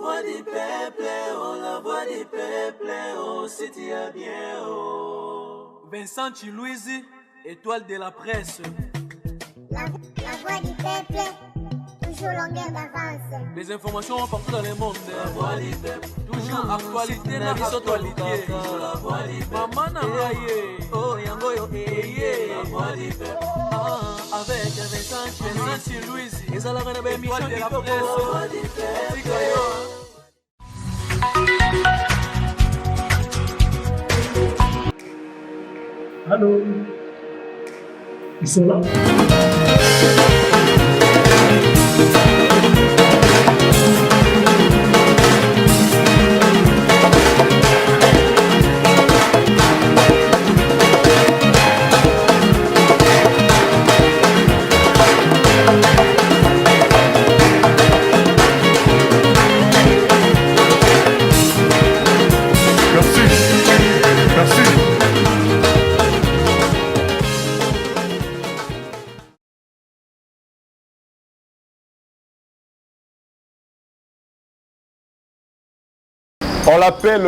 voix du peuple, oh, la voix du peuple, oh, si tu as bien, oh. Vincent Chilouizi, étoile de la presse. La voix du peuple, toujours longueur d'avance. Les informations partout dans le monde. La voix du peuple, toujours actualité na actualité. La voix du peuple, maman Nangaye, oh yango yo eye. La voix du peuple, avec Vincent Chilouizi. Et ça la reine de émission de la presse. La voix du peuple. Allô, ils sont là. On l'appelle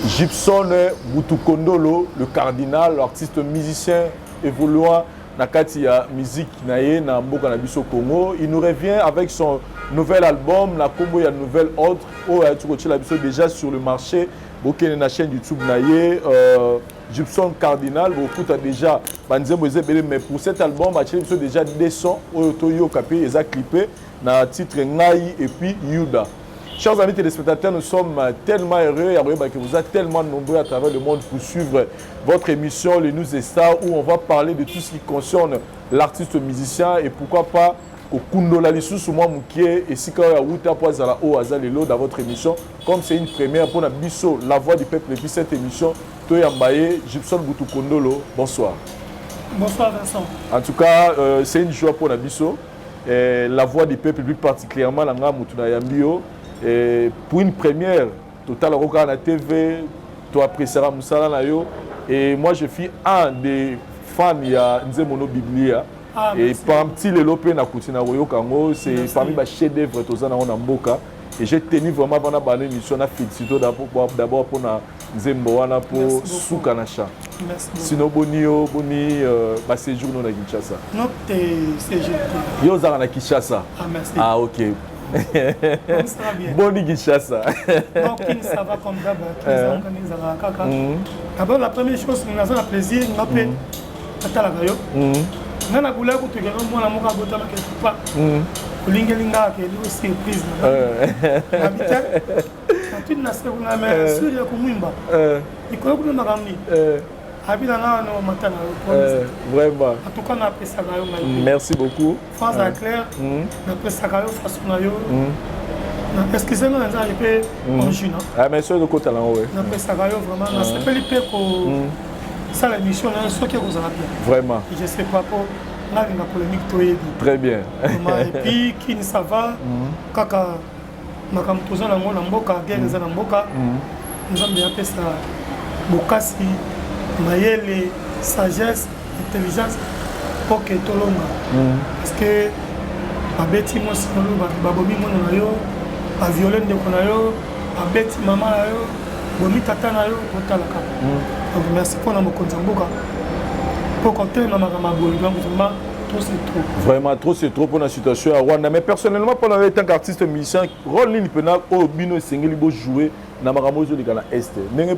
Gibson Butukondolo, le cardinal, l'artiste musicien évoluant dans la musique na mboka na biso Congo. Il nous revient avec son nouvel album, la combo ya nouvelle autre, déjà sur le marché, beaucoup na chaîne YouTube naye. Gibson Cardinal, beaucoup a déjà, mais pour cet album, il y a déjà des sons, Otoyo Kapé, ils ont clippé, dans le titre Ngai et puis Yuda. Chers amis téléspectateurs, nous sommes tellement heureux que vous êtes tellement nombreux à travers le monde pour suivre votre émission, les News et Stars, où on va parler de tout ce qui concerne l'artiste musicien et pourquoi pas au Kundola Lissu moi Moukié et si quand Wuta Poazala O Azalelo dans votre émission. Comme c'est une première pour la Bisso, la voix du peuple, et puis cette émission, Toyambaye, Gibson Butukondolo, bonsoir. Bonsoir Vincent. En tout cas, c'est une joie pour la Bisso, la voix du peuple, plus particulièrement la Moutouna Yambio. Et pour une première, Total Roka na TV, tu apprécieras Moussala Nayo. Et moi, je suis un des fans de Nzemono Biblia. Et par un petit lélopé na Koutina Royo Kango, c'est parmi les chefs-d'œuvre de Tozana Mboka. Et j'ai tenu vraiment pendant l'émission à féliciter d'abord pour Nzemboana pour Soukanacha. Sinon, Boni, séjour dans la Kinshasa. Non, séjour. Yo Zara na Kinshasa. Ah, merci. Ah, ok. Boni Kinshasa. Donc, ça va comme d'habitude. D'abord, la première chose, nous avons le plaisir, nous avons fait la radio. Nous avons voulu que tu aies un bon amour à Botama quelque part. Linga qui est une surprise. Habitat. Tu n'as pas mais sur le Kumimba. Il croit que nous avons ramené. Vraiment. En tout cas, on a appris ça. Merci beaucoup. France à Claire, on a appris ça façon. Excusez-moi, je peux en juin. Ah, mais sur le côté là, oui. On a appris ça vraiment. On a appris ça l'émission, on a ce qui vous a bien. Vraiment. Je ne sais pas pour la polémique. Très bien. Et puis, qui ne ça va, kaka, makamtoza na mona mboka, guerre za na mboka. Nous avons bien appris ça. Bokasi. Mayele, sagesse, intelligence pour que tout le monde. Parce que Babeti moi si nous babomi moi na yo, ba violent de konayo, Babeti maman na yo, bomi tata na yo pour talaka. Donc merci pour na mokonza mboka. Pour compter na makama boyi donc vraiment trop c'est trop. Vraiment trop c'est trop pour la situation à Rwanda. Mais personnellement pendant le temps qu'artiste musicien, rôle ni pena au bino singeli bo jouer. Na maramozo de Ghana Est.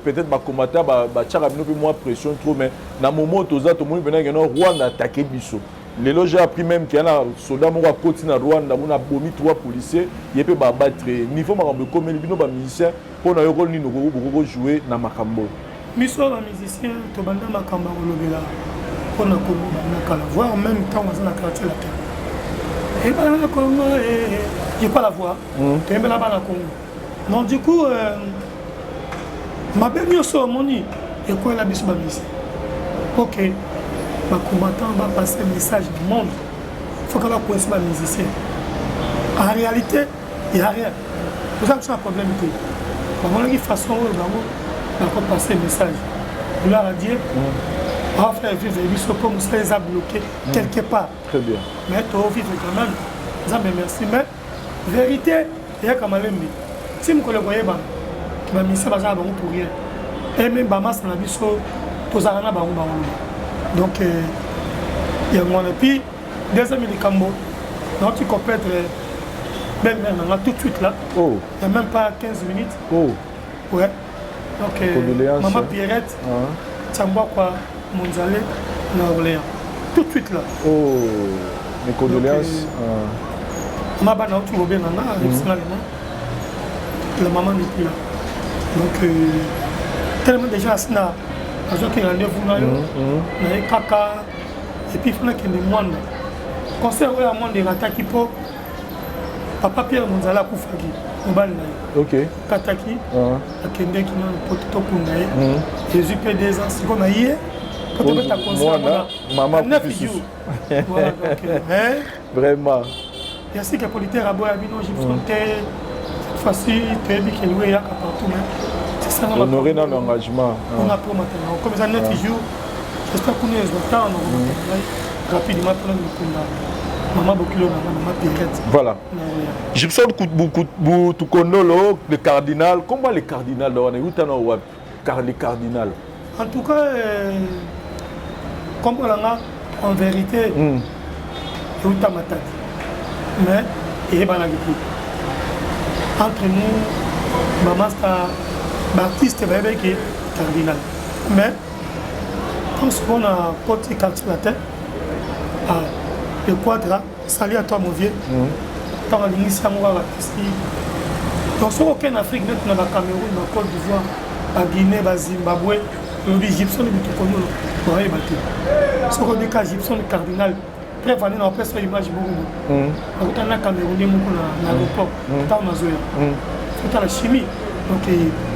Peut-être ma combattant ba tchara bino peu moins pression trop mais na moment toza to moni bena ngeno Rwanda attaquer biso. Les loges j'ai appris même qu'il y a un soldat mo wa koti na Rwanda mo na bomi 3 policiers il peut ba battre niveau makambo comme bino ba musicien pour na yo rôle ni no go jouer na makambo. Miso ba musicien to banda makambo lobela pour na Congo na kala voix en même temps on a quartier la terre. Et ben na Congo j'ai pas la voix. Tu aimes la bas na Congo. Non, du coup, ma belle yoso moni et quoi la biso babisi. Ok, ma combattant va passer le message du monde. Il faut qu'elle puisse pas musicien. En réalité, il n'y a rien. Pour ça que c'est un problème. On a une façon où on passer le message. Gloire à Dieu. On va faire vivre les biso comme ça les a bloqués quelque part. Très bien. Mais tu vas vivre quand même. Merci. Mais vérité, il y a quand même. si mokolo koyeba bamisa bazala bango pour rien et même bamasa na biso tozala na bango bango donc yango wana puis deuxième likambo naoti compètre belle-mère nanga tout de suite là il n'y a même pas 15 minutes ouais donc maman Pierrette Tchamba quoi Monzale na Orléans tout de suite là mes condoléances ma bana tu vois bien nana la maman n'est plus là donc tellement déjà asina azo ki rendez-vous na yo na kaka et puis fana que le monde concert ouais à monde rataki po papa Pierre Monzala akufaki mobali na yo OK kataki akende ki na poto kunda ye Jésus peut des ans siko na ye poto beta concert maman 9 jours voilà donc vraiment il y a ce que politaire à boya bino Gibson cette fois-ci tu es bien qu'il y a partout mais c'est ça honorer dans l'engagement on a pour maintenant comme ça 9 jours j'espère qu'on est au temps on rapidement pour le maman Bokilo maman Pierrette voilà Gibson Boutoukondolo le cardinal comment les cardinals on est où car les cardinals en tout cas comme on a en vérité et où ta matati mais il va entre nous maman Baptiste qui est cardinal mais comme souvent on a côté quartier la tête le quadra salut à toi mon vieux dans l'initiative ici donc sur aucun Afrique net dans la Cameroun dans Côte d'Ivoire à Guinée à Zimbabwe le Gibson Boutoukondolo on va y battre sur le cas Gibson le cardinal très vanné dans la image beaucoup on a Camerounais dans l'aéroport dans ma zone c'est la chimie donc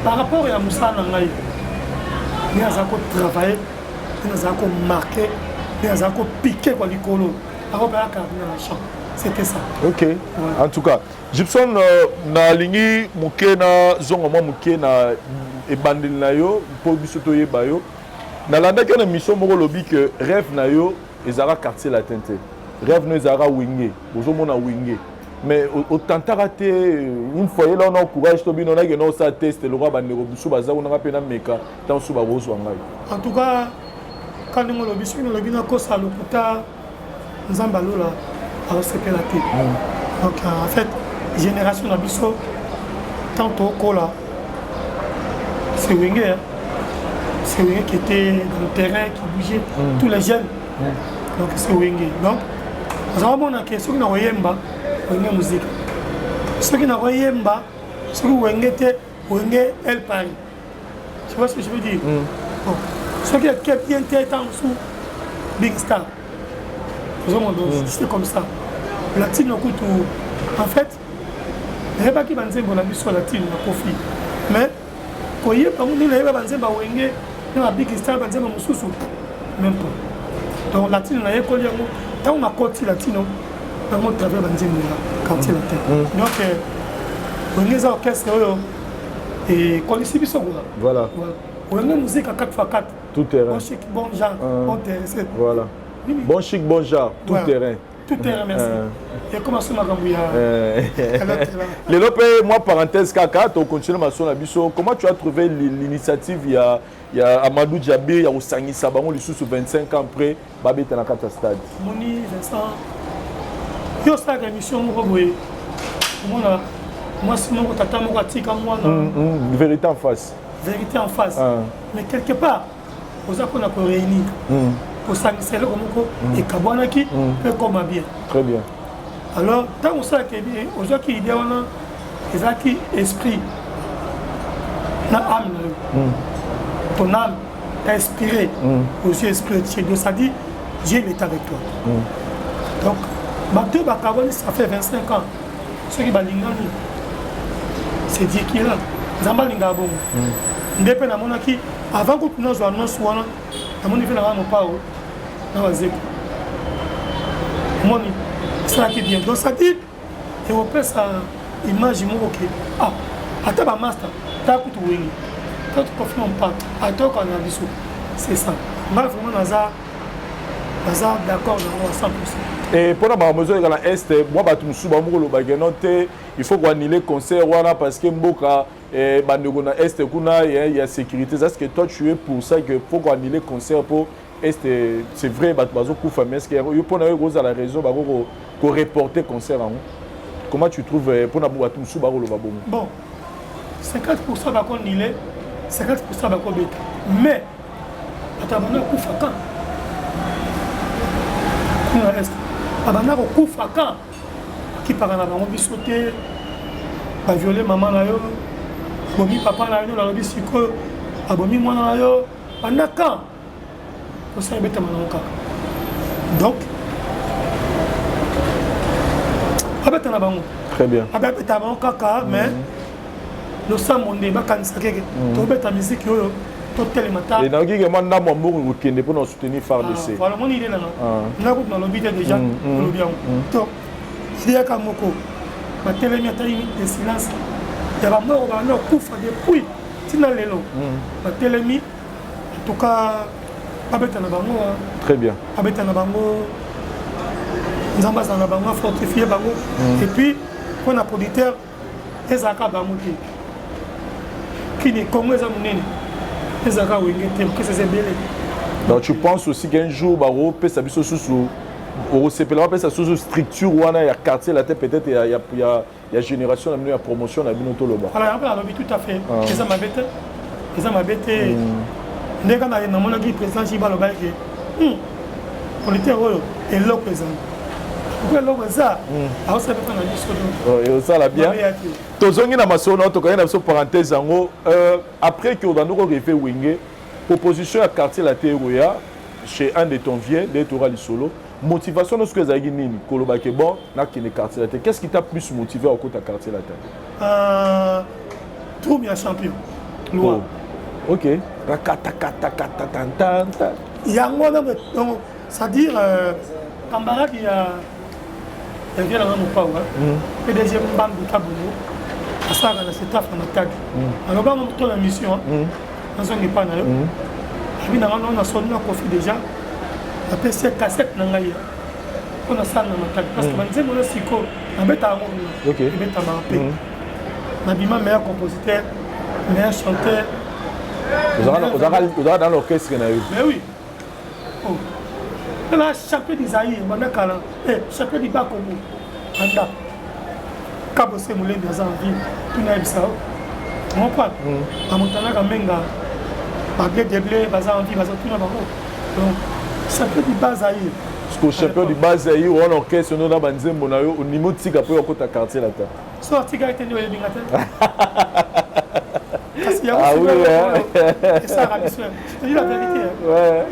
par rapport à Moussa Nangaï il y a un travail il y a un marqué il y a un piqué quoi du colo c'était ça OK en tout cas Gibson na lingi muke na zongo mo muke na ebandeli na yo po biso to yeba yo na landa ke na mission moko lobi que rêve na yo ezara quartier latin te rêve no ezara wingé bozo mona wingé mais au tantara te une fois là on a courage to bino na ke no sa test le roi bandeko biso baza on a pena meka tant so ba bozo ngai en tout cas quand on lobi so no lobi na ko sa lokuta Nzambalola a recépé la tête. Donc en fait, génération d'Abisso, tantôt Kola, c'est Wenger. C'est Wenger qui était dans le terrain, qui bougeait, tous les jeunes. Donc c'est Wenger. Donc, nous avons ceux qui n'ont rien, Wenger musique. Ceux qui n'ont rien, ceux qui Wenger était, Wenger El Paris. Tu vois ce que je veux dire? Bon. Ceux qui ont bien été en dessous, Big Star. C'était comme ça. Latine, en fait, il n'y a pas qui va dire que la mission latine n'a pas fait. Mais, quand il y a pas de gens qui ont dit que Star va dire que même pas. Donc, latine, il y a pas de gens qui ont côté latino, on a travaillé dans le quartier latin. Donc, on a un orchestre et quand ils sont voilà. On a une musique à 4x4. Tout terrain. Bon chic, bon genre, bon terrain. Voilà. Bon chic, bon genre, tout terrain. Tout terrain, merci. Et comment ça m'a rembouillé? Les lopes, moi, parenthèse, Kaka, tu continues ma son abisso. Comment tu as trouvé l'initiative? Il y a Amadou Djabé, il y a Osangi Sabaron, les sous 25 ans après, Babé Tanakata Stade. Moni, Vincent, il y a cette émission, moi, sinon, tata, moi, tika, moi, vérité en face. Vérité en face. Mais quelque part, aux apôtres, on a réuni. Pour s'agir et Kabouanaki peut comme bien. Très bien. Alors, tant que ça, aux gens qui ont un esprit, na âme, ton âme t'a inspiré aux yeux spirituels. Donc, ça dit, Dieu est avec toi. Donc, Bateau Bakabani, ça fait 25 ans. Ceux qui balingani, c'est Dieu qui est là. Zamba Lingabon. Ndépé na monaki, avant que nous nous annoncions, à mon niveau, nous n'avons pas. Moni, ça qui bien. Donc ça dit, et on peut ça imaginer ok. Ah, attends ma master, t'as coûté où il quand tu confirmes pas, attends qu'on a vu ça. C'est ça. Moi vraiment Naza, baza d'accord à 100%. Et pour la mesure dans l'Est, moi, je suis il faut qu'on annule le concert parce que Mboka, dans l'Est, il y a sécurité. Est-ce que toi, tu es pour ça qu'il faut qu'on annule le concert pour Est? C'est vrai, mais est-ce qu'il y a la raison pour reporter le concert? Comment tu trouves pour la bon, 50% va annuler, 50% va bêta. Mais, attends, on a coup quand abana kokufa quand qui parle na bango bisoté ba violer maman na yo bomi papa na yo na lobi siko abomi mwana na yo bana quand ko sa beta manaka donc abeta na bango très bien abeta bango kaka mais le sang monde ba kanisa keke to beta musique yo. Et dans le moment où on a pour nous soutenir FARDC. Voilà mon idée là. On a dans le budget déjà. Donc, il y a comme moko. Ma télémie a de silence. Il y a mort on a coufa depuis. Tina lelo. Ma télémie en tout cas abeta na bango. Très bien. Abeta na bango. Nzamba za na bango fortifier bango. Et puis on a producteur ezaka bango qui ni Congo za munene. Donc tu penses aussi qu'un jour, ça sous structure où il y a quartier, la tête peut-être il y a génération, il y a promotion, il y a une autre loba. Alors tout à fait. Ça m'a bêté. Ça m'a bêté. Dès qu'on a un moment qui président Chiba le bail on était heureux et l'eau présent. Pourquoi l'eau ça? Alors ça peut pas la vie. Ça la bien. Tozongi na masono to kaya na so parenthèse ngo après que on a nous refait wingé proposition à quartier la Théoria chez un de ton vieux de Tora Lisolo motivation de ce que zagi nini koloba ke bon na kine quartier la Théoria qu'est-ce qui t'a plus motivé au côté quartier la Théoria tout bien champion loi OK rakata kata kata tantanta yango donc c'est-à-dire camarade il y a vient là mon pas PDG Mbambi Kaboulo ça dans cette affaire na tag alors ba mon ton mission dans son pas na yo abi na on a sonné na Kofi déjà la PC cassette na ngai on a ça na tag parce que banze mon siko na beta ngo OK beta ma pe na bima meilleur compositeur meilleur chanteur vous aura dans l'orchestre na yo mais oui là champion d'Isaïe bana kala champion di Bakongo anda Cabo Semulé dans en ville, tout n'a pas ça. On croit. À Montana, quand même, Bagué Deblé, Bazar en ville, Bazar tout n'a pas. Donc, ça peut du Bazaï. Parce que champion du Bazaï, on orchestre, on a banzé Monayo, au niveau de Tika, pour côté quartier là-dedans. Soit Tika était né au Bingatel. Ah oui, et ça, Rabisseur. Je te dis la vérité. Ouais.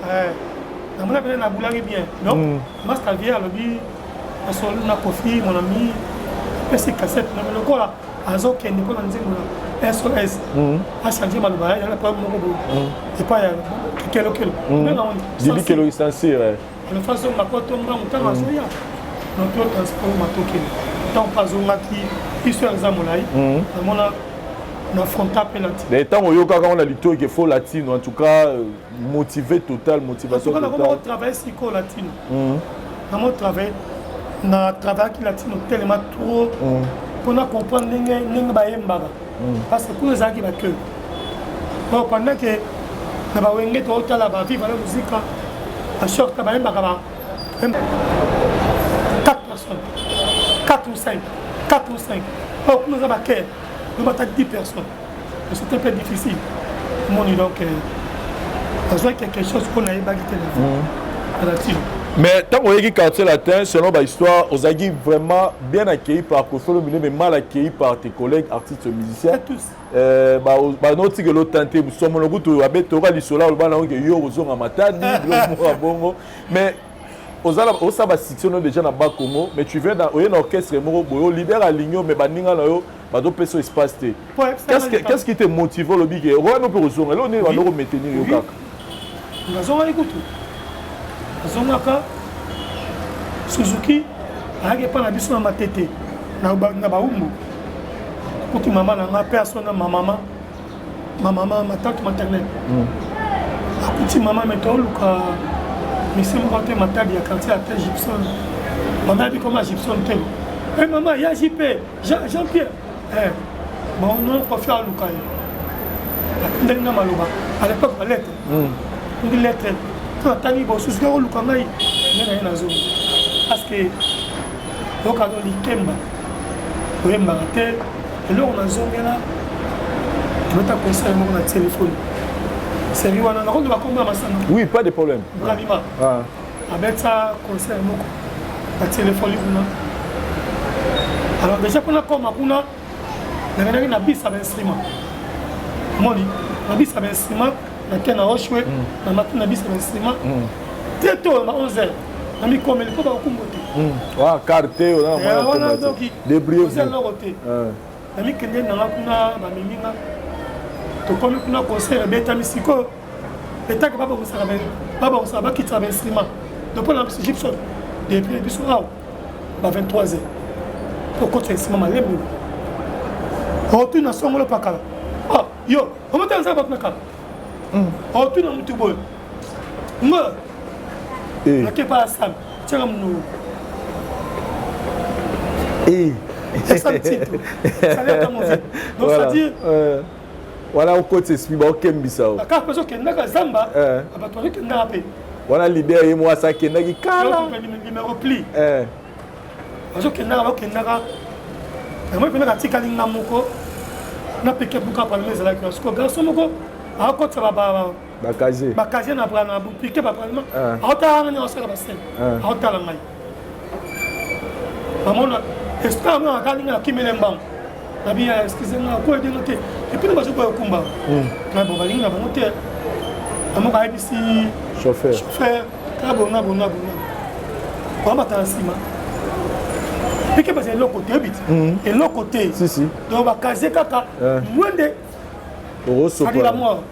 Dans mon appel, on a boulangé bien. Donc, moi, c'est à dire, on a Kofi, mon ami. C'est cassette, mais le corps a zoké, nous avons SOS. A changé ma loba, il y a pas de et pas quel. Dis que le licencié. La façon ma pote tombe dans mon temps à Zoya. Notre transport m'a toqué. Tant pas Zoma qui sur l'examen là. On affronte appel là. Les temps où on a lutté qu'il faut latino, en tout cas motivé total, motivation totale. On a travaillé psycho latino. On a travaillé. Na travail qui latino tellement trop pour comprendre n'engue bayembaga parce que pour les gens qui va que pendant que na ba wenge to tala ba vivre la musique à short bayembaga ba 4 personnes 4 ou 5 oh nous avons que nous avons 10 personnes c'est un peu difficile mon donc besoin quelque chose qu'on a ébagité la latino. Mais tant qu'on est quartier latin, selon l'histoire, on a vraiment bien accueilli par Kofolo Mine, mais mal accueilli par tes collègues artistes musiciens. Tous. Notre que l'autre tenté, nous sommes le goût de la bête, on a l'isola, on a eu aux amateurs, mais on a section déjà dans le Congo, mais tu viens dans un orchestre, on libère à l'igno, mais baninga nayo, bado peso espace. Qu'est-ce qui te motive le big? On va nous faire aux là on est à nous maintenir au cac. Nous avons écouté. Zonaka Suzuki a pas la biso na matete na baumbu kuti mama na personne ma maman ma tante maternelle akuti mama metoluka monsieur moko te matadi ya quartier ya te Gibson maman abi koma Gibson te eh maman ya JP Jean-Pierre bon non kofi aluka ye ndenge na maloba à l'époque ba lettre ndi lettre to tani bo susu ko luka ngai ndenge na nazo parce que okano likemba oyemba te eloko nazongela meta conseil moko na téléphone sérieux wana nakondo bakomba masanga oui pas de problème bravima abeta conseil moko na téléphone kuna alors déjà kuna koma kuna nangana na bisa ba instrument moni na bisa ba instrument na tena rochwe na matina bisa ba instrument teto na 11h na mi komeli ko ba kumbote wa carte ona donc débrouiller vous allez roter na mi kende na kuna ba miminga to komi kuna conseil beta misiko beta ke baba kusaka ba kitsa ba instrument donc pour la Gibson depuis biso ba 23h pour côté instrument malembe tu na songolo pakala yo comment tu as ça bakna kala tu na mutu boy nga na ke pas ça tiens nous ça titre ça l'air comme ça donc ça dit voilà au côté esprit ba okembisa aka peso kendaka zamba abatwa kendaka pe wana leader et moi ça kendaki kala numéro pli azo kendaka moi pena katika linga moko na peke buka par les là que garçon moko a côté bakaje na prana piquer ba parlement ata ngani osaka ba sen ata la ngai mamona espère na kalinga kimele mbang na bien excusez-moi ko de noter et puis nous va jouer kumba na bon balinga ba noter amoka ici chauffeur ka bona on va t'ensima piquer parce que l'autre côté habite et l'autre côté si donc bakaze kaka mwende oroso la mort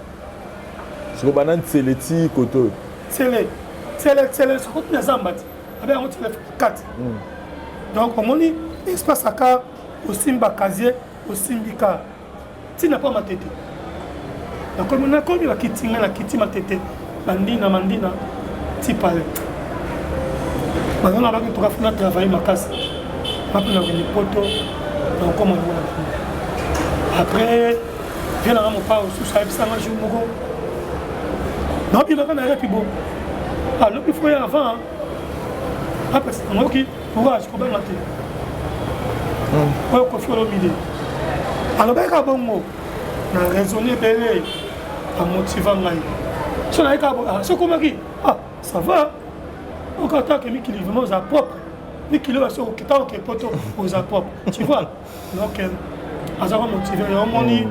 c'est banan seleti koto c'est ce qu'on a zambati avec un téléphone 4 donc on moni espace aka au simba casier au syndicat tu n'as pas ma tête donc on a connu la kitinga la kitima tête mandina ti parle maintenant on va que tu vas travailler ma casse après on a des poteaux donc comment on après viens là mon pas sous ça ça un jour moko non puis là quand on a puis bon alors il faut y avant après on OK courage pour bien mater on confie au milieu alors ben ka bongo na raisonner belé à motivant ngai so na ka bon so comment qui ça va on attaque mi qui vraiment aux propre mi qui le so qui tant que poto aux propre tu vois donc azara motivé on moni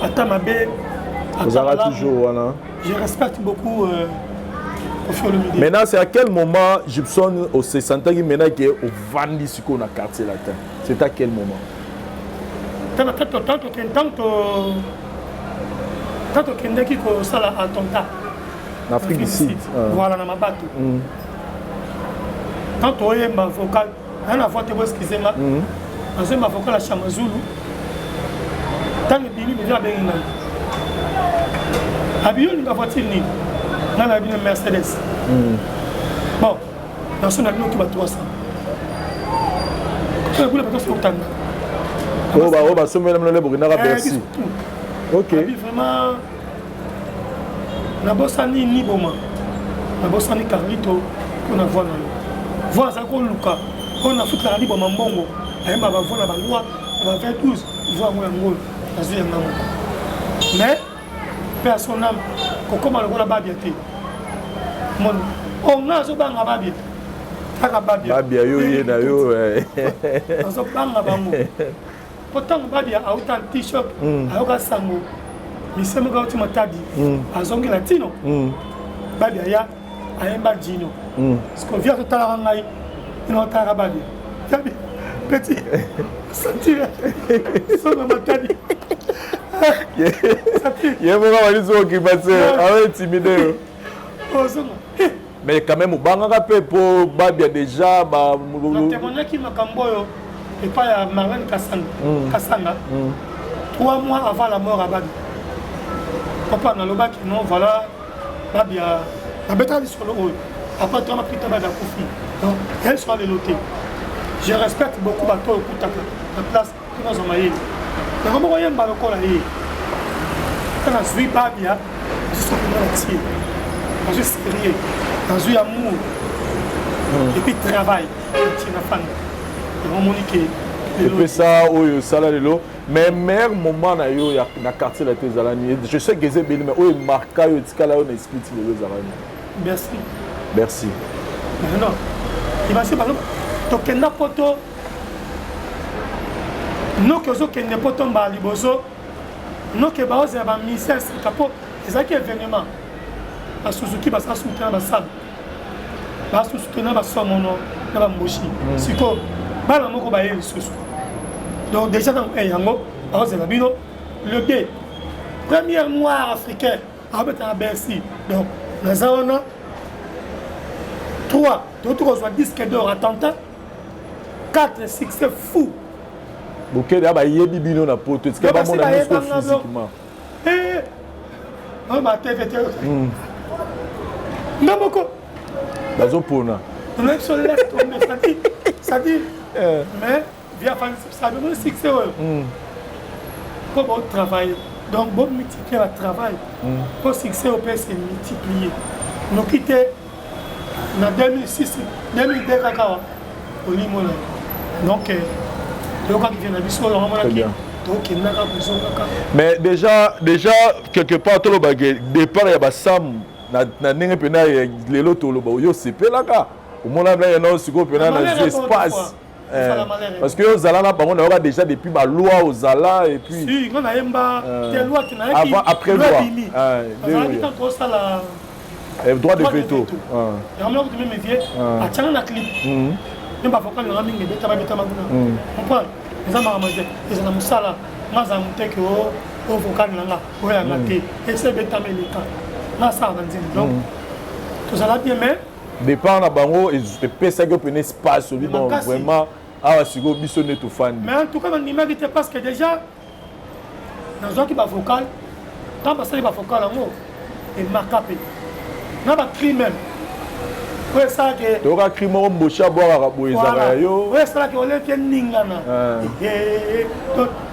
ata mabe vous avez toujours voilà je respecte beaucoup maintenant c'est à quel moment Gibson au 60 ans maintenant qui est au Vandi Siko na quartier latin c'est à quel moment tanto kendeki ko sala attentat en Afrique du Sud voilà na mabato tanto oyemba vocal ana voix te excusez-moi azema vocal la chamazulu tangi bimi bila benga abiyo ni voiture ni na bien Mercedes bon dans son avion qui va 300 que vous le peut faire autant bah so même le Burkina Faso OK vraiment na bosani ni boma na bosani Carlito pour na voir ça ko luka on a fait la libre mambongo ayemba ba voir na ba loi ba 22 voir moi ngol azu ya ngamo mais personne n'a comment le babia te mon on a so banga babia taka babia yo ye na yo so banga bango pourtant babia a autant t-shirt a oka sango misemo ka utima tadi azongi latino babia ya ayemba jino ce qu'on vient de tala ngai ino tara babia petit sentir so na matadi il y a vraiment des gens qui passent avec timidé mais quand même banga pe pour babia déjà ba témoigner qui makamboyo et pas à Marlène Kassanga 3 mois avant la mort à Babi papa na loba qui non voilà babia La bêta sur le haut. Après, tu as pris ta bête à Kofi. Donc, elle sera les lotés. Je respecte beaucoup Bato au Koutaka, la place que nous avons eu. Mais comment voyez un balcon là? Quand on a vu Babia, je suis dans le je suis sérieux, dans le amour. Et puis travail, c'est la fan. Et puis ça, ça là, mais meilleur moment dans le quartier de la Zalani. Je sais que c'est bien, mais où est marqué, où explique le Zalani. Merci. Merci. Non, il va se passer. Donc, il y a pas de nous qui sommes pas tombés à Liboso, nous qui sommes en ministère, c'est ça qui est événement. La Suzuki va soutenir la salle. Va soutenir la Somono, la Moshi. C'est quoi? Donc, déjà dans le B, premier noir africain, à Bercy. Donc, nous avons 3, d'autres reçoivent disque d'or attentat, 4 succès fous. Ok, il y a des bibino na poto, c'est pas mon ami physiquement. Eh, on m'a fait non, beaucoup. Dans pona. On est sur l'est, ça dit, mais via ça donne un succès. Comment on travaille. Donc, bon multiplier le travail. Pour succès, on peut se multiplier. Nous quittons en 2006, 2002, au Limona. Donc, mais déjà quelque part tout le bagage départ il y a Sam na ninge pena les loto lo ba yo c'est là ka au moment là il y a aussi go pena dans espace parce que Zala là on a déjà depuis ba loi aux Zala et puis si on a yemba des lois qui n'a avant après loi droit de veto et on a même vieux à tchana na clip même pas faut qu'on ramène des bêta maguna comprendre les amants manger les amants sala maza muteke au vocal là au ya ngate et c'est bêta melika na ça va dire donc tout ça là bien mais dépend na bango et pesa que un espace bon vraiment ah sigo biso neto fan mais en tout cas on n'imagine pas parce que déjà dans un qui va vocal quand parce qu'il va vocal en haut et marqué na ba cri même. Oui, ça que. Tu as crié mon bocha boire à boire yo. Oui, ça que on est bien ningana.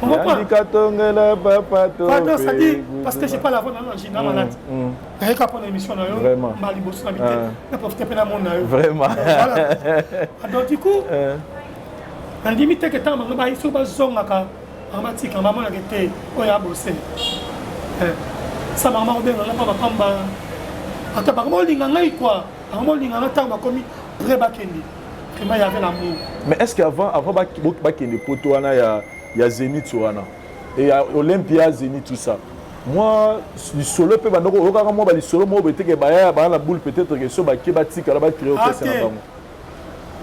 On va pas. Pardon, ça dit parce que j'ai pas la voix dans j'ai malade. Et quand on émission là yo, mali bosse la vitesse. Ne profitez pas de mon là. Vraiment. Donc du coup, en limite que temps on va ici ba zonga ka amatique maman la gete oya bosser. Ça maman on bien on pas kamba. Ata ba mo linga ngai quoi. Vraiment, il y a un temps comme très bakendi. Vraiment, il y avait l'amour. Mais est-ce qu'avant bakendi poto il y a Zénith Wana et Olympia Zénith tout ça. Moi, le solo peut bandoko okaka moi le solo moi peut-être que baya ba la boule peut-être que so ba kebatika la ba créer au caisse na bango.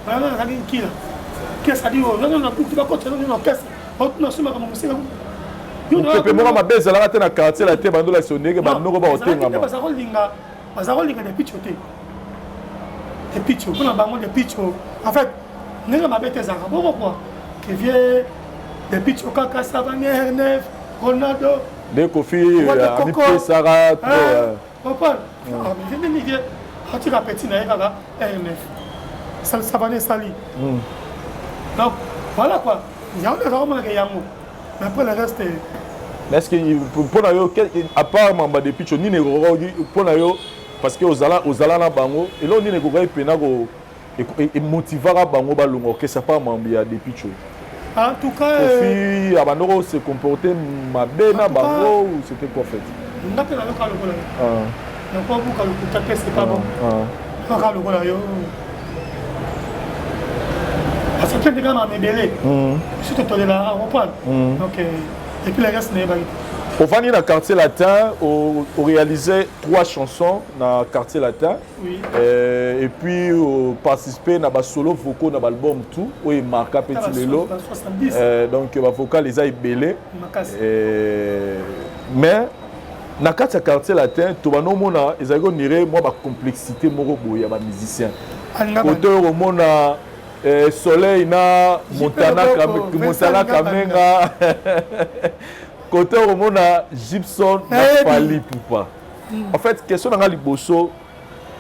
Voilà, ça dit qui là? Qu'est-ce ça dit? Non non, pour tu vas continuer dans caisse. Autre non, c'est ma comme c'est là. Tu peux moi ma baisse là na quartier la te bando la sonner que bandoko ba otenga ma. Parce que des pichotés. Des pichos, on a bango des pichos. En fait, nous avons des bêtes arabes, pourquoi? Qui vient des pichos Kaka Savanier, Nef, Ronaldo. Des Kofi, Amipi, Sarah. Pourquoi? Mais je dis, tu as petit Naïra, RNF. Savanier Sali. Donc, voilà quoi. Il y a vraiment des yamou. Mais après le reste. Est-ce que pour nous, à part Mamba des pichos, ni pour nous, parce que aux Zala na bango et là on dit que vous penago et motivera bango balongo que ça pas mambia des pichos. En tout cas Kofi abanoro se comporter mabe na bango ou c'était quoi fait? On a fait la local local. Donc pas vous quand le contacter c'est pas bon. Local local yo. Parce que des gars m'ont belé. Je suis tombé là on reprend. Donc et puis les reste n'est pas. Au Fanny dans le quartier latin, on réalisait 3 chansons dans le quartier latin. Oui. Et puis on participait dans le solo vocaux dans l'album tout, où il marqua Petit Lelo. Donc le vocal les a belé. Mais dans le quartier latin, tout le monde a une complexité de la musicien. Côté au monde Soleil na Montana Kamenga. Côté au monde Gibson n'a pas li poupa. En fait, question dans Liboso,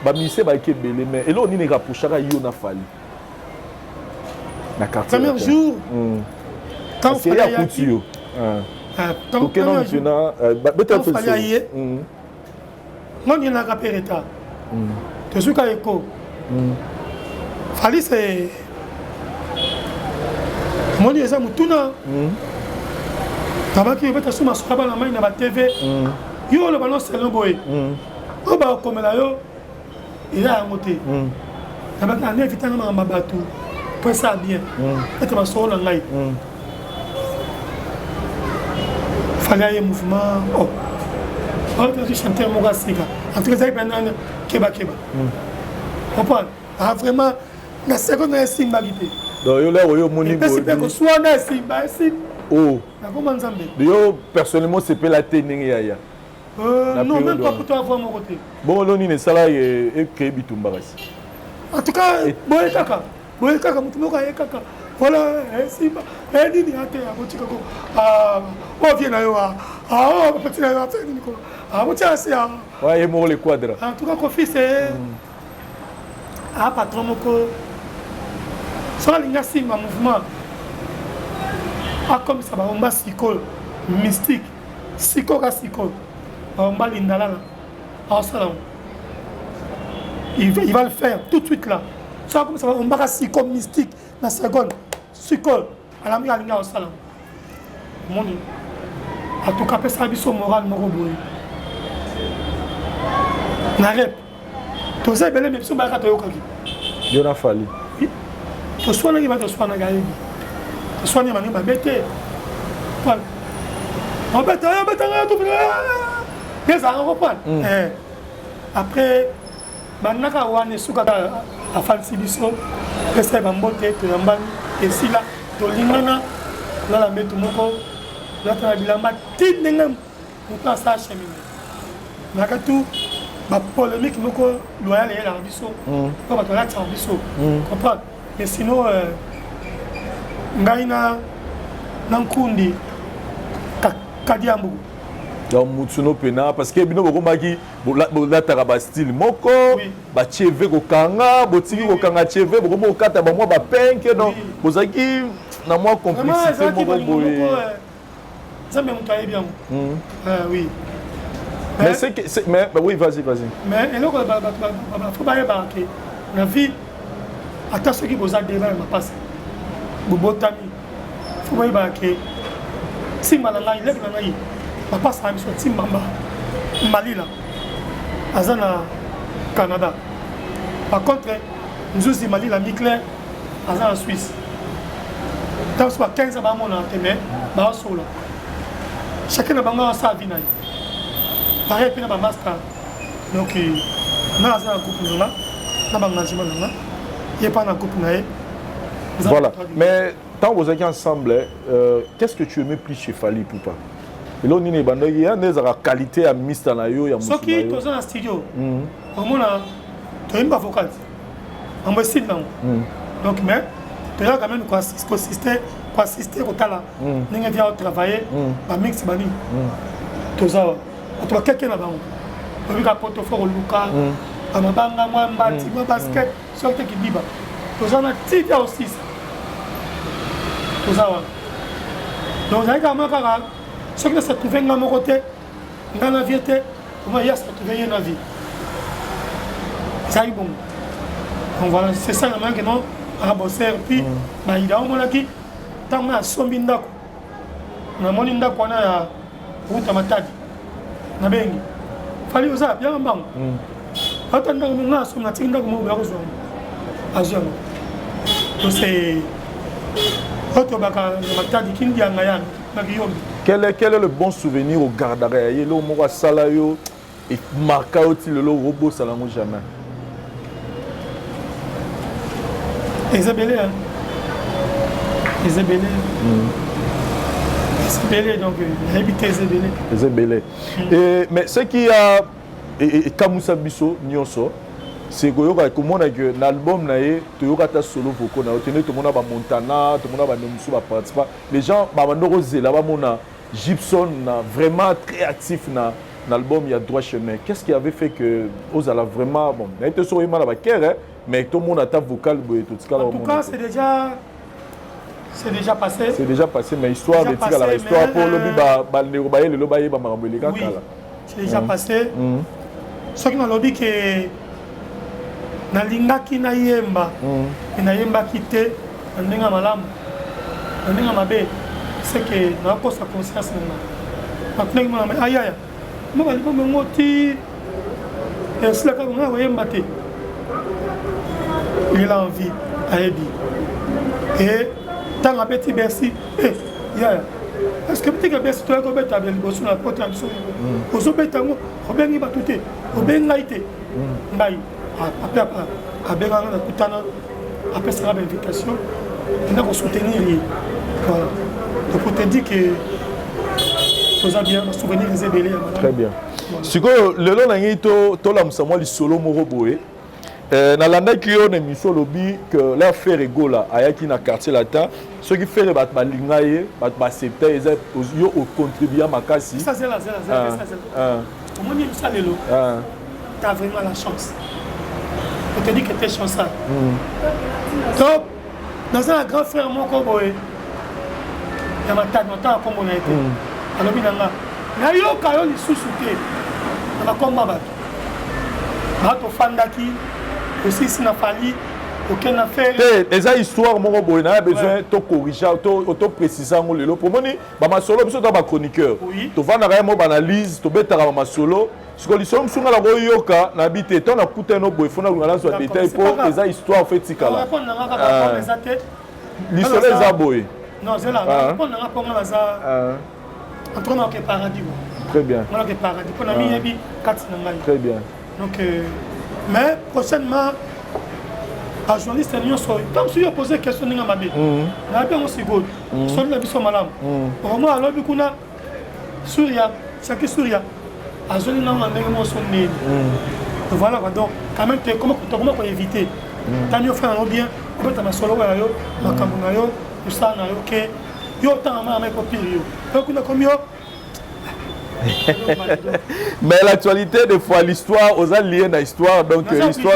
bamise baike belé mais elo nini rapprochaka yo na Fally na quartier premier jour quand Fally a coutu yo donc non tuna peut-être Fally non il y a rapéreta te suka eko Fally c'est moni eza mutuna tabaki beta suma sokaba na mai na ba TV yo le ballon c'est boy o ba komela yo il a monté tabaki na invité na mabatu pour ça bien et ba so na ngai Fally mouvement oh je chantais mon gassika en tout cas ça ben keba comprendre vraiment na seconde na simba gité donc yo là yo moni bo ko soit na simba oh na comment nzambe yo personnellement c'est pas la téningé ya non même pas pour toi voir mon côté bon lo ni sala et que bitumba kasi en tout cas boye kaka mutumo ka kaka voilà simba nini ate abotika ko o vient na yo petit na yo ate nini ko motia sia ouais mo le quadra en tout cas ko fils patron moko ça linga simba mouvement comme ça va on va psycho mystique psycho on va l'indalala il va le faire tout de suite là ça comme ça va on va psycho mystique la seconde psycho à la minga linga au salon moni en tout cas ça biso moral moko boy na rep to ça belé mais so ba ka to yokaki yo na Fally to soana ki ba to soana ga yebi to soana mani ba bete voilà on bete tout bien ça on reprend après banaka wane suka a Fally biso pesa ba mbote to yambani esila to lingana la la metu moko la ta bilamba tinenga muta sa chemine nakatu ba polémique moko loyal et la biso ko ba to la tsa biso comprendre mais sinon ngai na nkundi kadiambu donc mutsuno pena parce que bino bokomaki bolataka ba style moko ba cheve ko kanga botiki ko kanga cheve bokomo kata ba mwa ba penke donc bozaki na mwa complicité moko boye ça me mutaye bien oui mais c'est mais oui vas-y mais et là faut pas embarquer la vie ata soki boza débat ma passe bobotami faut pas embarquer si malala il est na ngai ma passe à mission Timbamba Malila azana Canada par contre nous Malila Micler azana Suisse dans soit 15 ba mona teme ba solo chacun a banga sa vie na pareil puis na master donc na azana couple na banga jima na il pas na couple na voilà mais tant vous êtes ensemble qu'est-ce que tu aimais plus chez Fally Poupa et là on est banda il y a des qualité à mista na yo ya musu soki to dans studio omona to imba vocal on va essayer donc mais tu as quand même quoi assister au talent ninga vient travailler ba mix bani to ça to quelqu'un là bas on va porter fort luka amabanga moi mbati moi basket sorte qui biba to ça na tia aussi to ça donc ça quand même ce qui se trouve dans mon côté dans la vie comment il y a se trouver dans la vie ça est bon donc voilà c'est ça la main que non à bosser puis bah il a au moins qui tant na sombi ndako na moni ndako na ya ruta matadi na bengi Fally uza bien mbango hata ndako na somna tinda ko mo ba ko so azio to c'est auto baka matadi kindi anga yana na kiyombi. Quel est le bon souvenir au garde-arrêt? Il y a le mot salayo et marqué aussi le robot salango jamais. Isabelle, Isabelle, donc habité Isabelle. Mais ce qui a et Kamoussa Bisso Nyonso, c'est que l'album nae toyoka ta solo vocal na otene tout le monde ba Montana, tout le monde ba Nemusu ba participer. Les gens ba bandoro zela ba mona Gibson na vraiment très actif na l'album il y a droit chemin. Qu'est-ce qui avait fait que vous allez vraiment bon, il a été sur mal avec Kerr, mais tout le monde a ta vocale tout en tout cas, c'est déjà passé. C'est déjà passé, mais histoire de tika la histoire pour le lobby oui, c'est déjà passé. Ce qui m'a dit que nalingaki na yemba, na yemba kité, ndinga malamu, ndinga mabe, c'est que na ko sa conscience na. Maintenant moi mais aïe aïe. Moi ba libo ngoti et cela ka nga yemba té. Il a envie à aider. Et tant à petit Bercy, est-ce que petit Bercy tu as combien de belles bosses sur la porte en dessous? Au sommet tango, au bien il va tout est, au bien laïté. Ngai, après la kutana, après ça la invitation, on a soutenir. Voilà. Donc pour te dire que vous avez bien souvenir les ébélés. Très bien. Si vous le long n'angito, tout la moussamo li solo moroboé. Nalanda qui on émission lobby que là faire rigola ayaki na quartier latin ceux qui fait bat balingaye bat accepter yo contribuer makasi ça c'est là comment dire ça lelo tu as vraiment la chance on te dit que tu es chanceux donc dans un grand frère mon koboé ya matad nota comme on a été alors binanga na yo kayo li susuke na komba bato fandaki aussi si n'a fallu aucune affaire les histoires mon robot n'a besoin de corriger auto préciser en lelo pour moi ba solo biso ba chroniqueur to vana ka mo analyse to betara ba solo ce que l'histoire msunga la yoka na bité to na kuta no boy fona ngala so détail pour les histoires fait tikala l'histoire les aboy non c'est là on n'a pas on ça entre nous que paradis très bien on a que paradis pour na mi yebi 4 na ngai très bien donc mais prochainement, à journaliste, tant que tu as posé question, tu as dit que c'est good. Sur le biso malam. Au moins, alors, du coup, Souria, c'est que Souria. À journaliste, on a dit voilà, donc, quand même, comment éviter? Tant mieux faire un bien, on peut être solo, on va cambonayo, tout ça, ok. Yo, tant à ma copine. Donc, on a combien? Mais l'actualité des fois l'histoire aux liés dans l'histoire donc l'histoire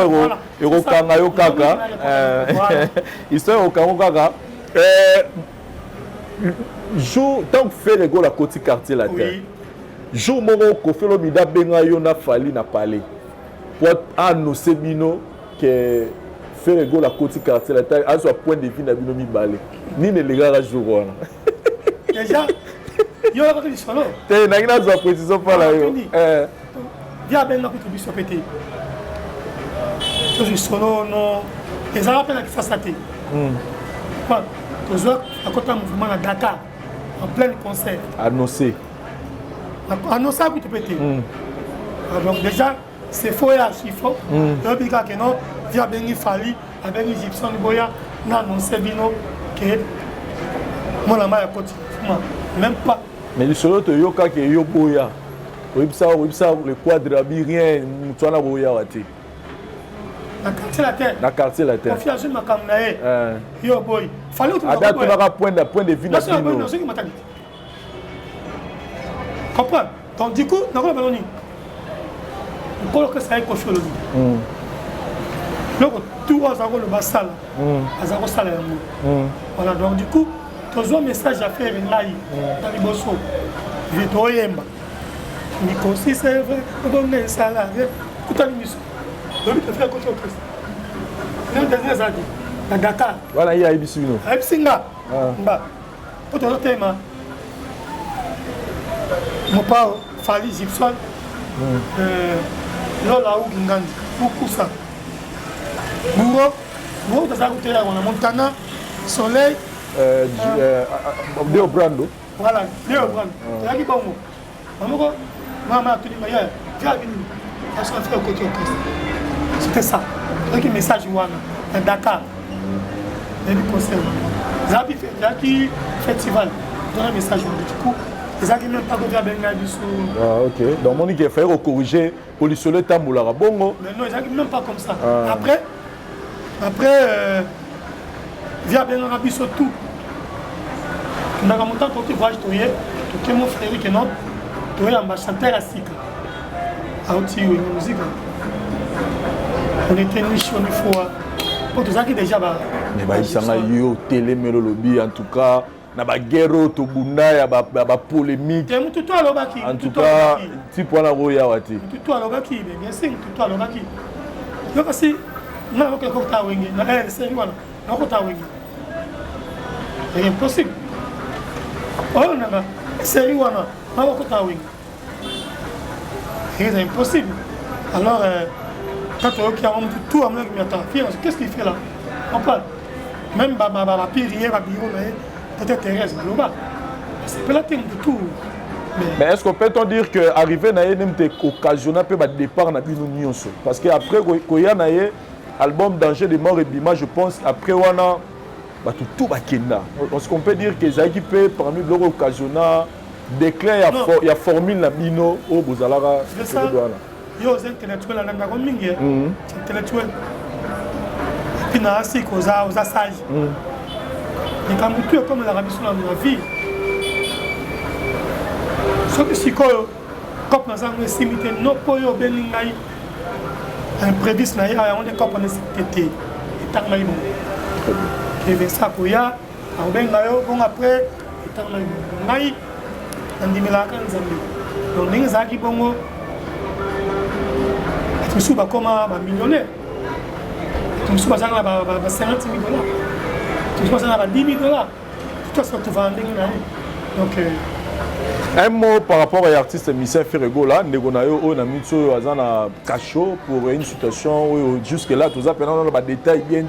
est au Kangayo Kaka histoire au Kangayo Kaka jour tant que fait les gars la côté quartier la terre jour moro ko fait le mida benga yo na fali na parler pour annoncer bino que fait les gars la côté quartier la terre à ce point de vue na bino mi balé ni ne les gars jour déjà yo la côté solo te na ngina zo précision pas là yo via ben na côté biso pété to solo non les arabes là qui ça saté quoi to zo à côté mouvement à Dakar en plein concert annoncé à côté pété donc déjà c'est faux et il faut le biga que non via ben il fallait avec Egyptien boya na annoncé bino que mon ama à côté même pas. Mais le solo te yoka ke yo boya. Websa le quadre rien mutwana boya wati. Na quartier la terre. Na quartier la terre. Confiance ma kamnae. Yo boy. Fallait que tu ada tu vas point de vue na bino. Non, c'est qui m'a dit. Comprends? Donc du coup, na ko baloni. On coloque ça avec Kofi Olomide. Donc tout va avoir le basal. Azako sala yango. Voilà, donc du coup tu as un message à faire là dans les bossos. Je dois y aller. Mais si c'est vrai, on donne un salaire. Tout à l'émission. Donc tu fais quoi chose? Nous dernières années, à Dakar. Voilà, il y a Ibisino. À Ibsinga. Bah, pour te dire, mon père Fali Gibson, Lola ou Gingandi, beaucoup ça. Nous, tu as goûté on a Montana, Soleil. Léo Brando. Voilà, Léo Brando. Tu as dit bon mot. Maman a tout dit, mais tu as vu, parce qu'on fait au côté au Christ. C'était ça. Donc, le message, à Dakar, il y a du concert. Il y a du festival. Il y a un message, du coup, ils n'ont même pas goûté à Bengali sous. Ah, ok. Donc, on dit qu'il faut corriger pour lui soler Tamboula Bongo. Mais non, ils n'ont même pas comme ça. Après, via Bengali sur tout. Dans mon temps, quand tu voyages, tu es mon frère qui est notre ambassadeur à Sika. auti ou une musique. On était niche, on est fou. Pour tout ça qui déjà va. Mais bah, il s'en a eu télé mélodie en tout cas. Na ba guerre to bunda ya ba polémique. En tout cas, tu prends la roya wati. Tout à l'obaki, bien sûr, tout à l'obaki. Donc si na ko ko ta wengi, na c'est wana. Na ko ta wengi. C'est impossible. Oh na c'est wana. Na ko ta wengi. C'est impossible. Alors quand on qui a tout à qui m'attend. Qu'est-ce qu'il fait là? On parle. Même ma pire hier à bureau là. Peut-être Thérèse Maloba. C'est pas la thème du tout. Mais est-ce qu'on peut dire qu'arriver à un occasionnel peut départ dans l'union? Parce qu'après, quand il y a un album Danger de mort et Bima, je pense après, on a tout Bakenda. Est-ce qu'on peut dire que Zaki peut, parmi les occasionnels, déclarer il y a formule la Bino au Bozalara? C'est ça. Il y a des intellectuels à l'Andagomingue. Intellectuels. Puis, il y a aussi aux sages. Les Kamoutou comme la Rabbi dans la vie. Ce que c'est comme nous avons estimé nos poyo beningai impréviste na ya on est comme on est et tant mai bon. Et bien ça koya on bengayo bon après et tant mai bon. Ngai andimila kan zambi. Donc ninga zaki bongo. Tu souba comme un millionnaire. Tu souba ça ba 50 000 $. Tu penses à 10 000 $. Tout ça, tu vas en donc, un mot par rapport à l'artiste Michel Ferrego là, on a mis un cachot pour une situation où jusque-là, tout ça, pendant le détail bien,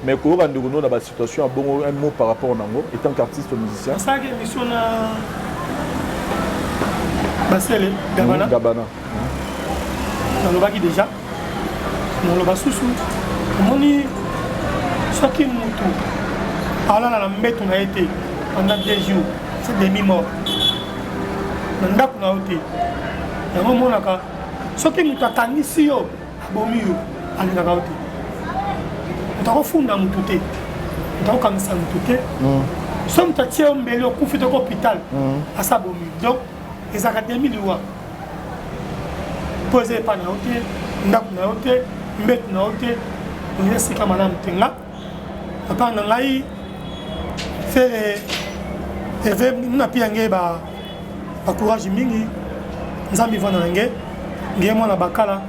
mais qu'on a une situation, un mot par rapport à Nango, étant qu'artiste musicien. C'est ça que l'émission Bassele, Gabana. Dans le baki déjà, dans le bassousou, on dit, chacun moutou. Alors là, la mbête on a été pendant 2 jours, c'est demi-mort. On a été. Il y a un moment là, ce qui nous attend ici, bon mieux, allez là-bas. On a refondé dans mon touté. On a commencé à mon touté. Somme ta tiens un bel coup fait de l'hôpital à sa bon mieux. Donc, les académies lui voient. Posez pas dans l'hôtel, on a été, mbête na été, on est si comme madame Tenga. Papa n'a eu faire na piange ba courage mingi nzambi vana nge ngemo na bakala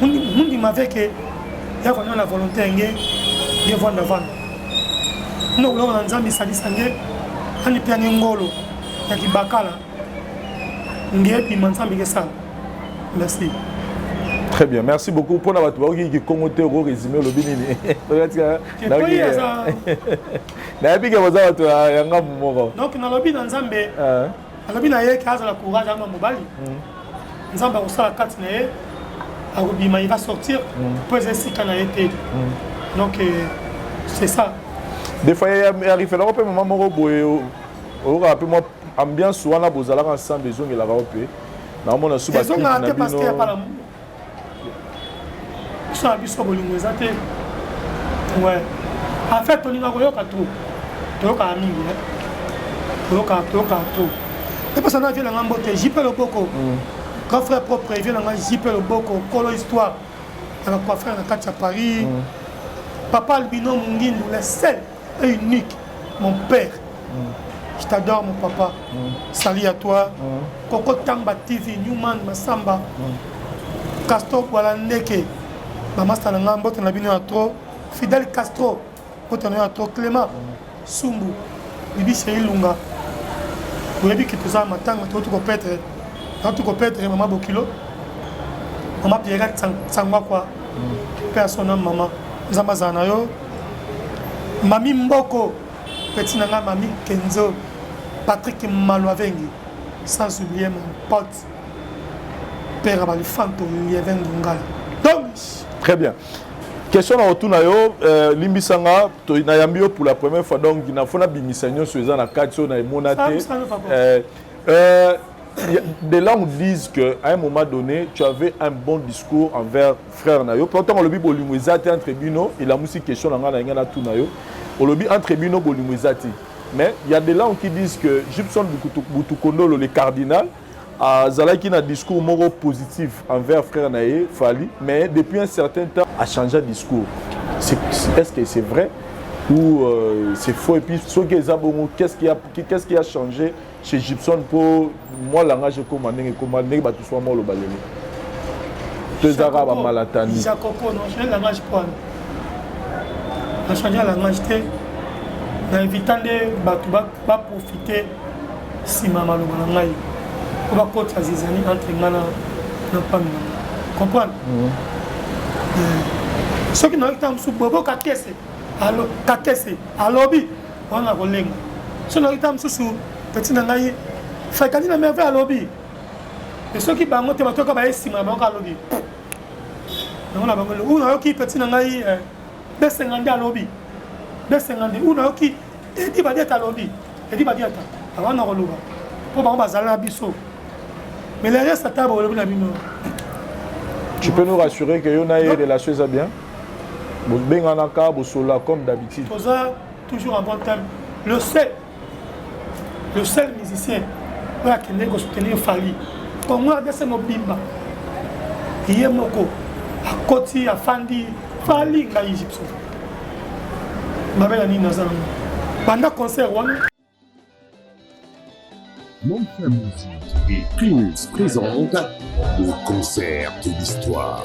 mundi maveke ya kona na volonté nge nge vanda vana no ulo na nzambi salisa nge ani piange ngolo ya kibakala nge pi nzambi ke sala. Merci. Très bien, merci beaucoup pour notre qui commenté au résumé le binini. Donc na lobi na nzambe. Alobi na ye kaza la courage ama mobali. Nzambe osala kati na ye. Arobima il va sortir pour essayer kana été. Donc c'est ça. Des fois il arrive là on peut maman roboé au rappel moi ambiance souvent bozala ensemble besoin de la rapper. Na mona suba parce qu'il y a pas l'amour. Ça biso bolingo ezate. Ouais. En fait, on y va koyoka trop. Toyoka mingi. Toyoka trop. Et parce qu'on a vu la ngambote, JP le boko. Grand frère propre, il vient dans JP le boko, Colo histoire. Alors quoi faire dans à Paris. Papa Albino Mungindu, le seul et unique, mon père. Je t'adore mon papa. Salut à toi. Coco Tamba TV, Newman Massamba. Castor Walandeke. Maman Stananga, on a bien trop. Fidel Castro, on a trop. Clément, Sumbu, Bibi Lunga. Vous avez vu que tout ça, maintenant, tu peux perdre maman Bokilo. Maman Pierrette Sangwa, personne, maman. Zamazanayo. Mami Mboko, petit nanga, Mami Kenzo, Patrick Malouavengi, sans oublier mon pote, Père Abalifanto, Lievengi Ngala. Donc, très bien. Question à retour Limbisanga, Nayambio pour la première fois, donc il a fait un bimisagnon sur les anacatio, na monaté. Des là on dit qu'à un moment donné, tu avais un bon discours envers frère Nayo. Pourtant, on le dit Bolumwezati entre Bino, il a aussi question dans la tout Nayo. On le dit entre Bino Bolumwezati. Mais il y a des là qui disent que Gibson Boutoukondolo, le cardinal, Zalaki a un discours positif envers frère Naé, Fali, mais depuis un certain temps, a changé de discours. Est-ce que c'est vrai ou c'est faux? Et puis, qu'est-ce qui a changé chez Gibson pour moi, le langage est commandé, tout soit mort le balai. Deux arabes à Malatani. Jacopo, non, j'ai le langage pour on a changé le langage, on a évité de profiter si maman le langage. On va côté Azizani entre Mana et Pamina. Comprendre? Ceux qui n'ont pas été sous Bobo Kakese, à lobby, on a rolé. Ceux qui n'ont pas été sous Petit Nangaï, Fakani n'a même fait à lobby. Et ceux qui ont été sous Maman à lobby. On a dit, on a dit Petit Nangaï, B50 à lobby. B50, on a dit, et dit Badiat à lobby. Et dit Badiat. Avant de rouler. Pour bazala biso. Mais les restes à table, tu peux nous rassurer que Yona et relation ça bien? Vous bien en accord, vous sola comme d'habitude. Toujours en bon terme. Le seul musicien qui a soutenir Fali. Pour moi, c'est mon bimba. Il y a Moko, à Koti, à Fandi, Fali, à Égypte. Ma belle Annie Nazan. Pendant le concert, Montre Musique et Prince présente le concert de l'histoire,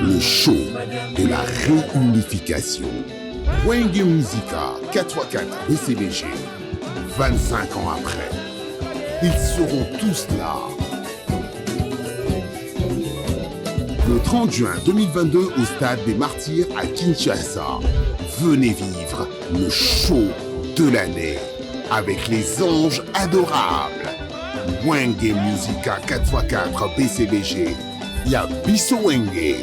le show de la réunification. Wenge Musica 4x4 BCBG, 25 ans après, ils seront tous là. Le 30 juin 2022 au Stade des Martyrs à Kinshasa, venez vivre le show de l'année avec les anges adorables. Wenge Musica 4x4 BCBG. Yabiso Wenge.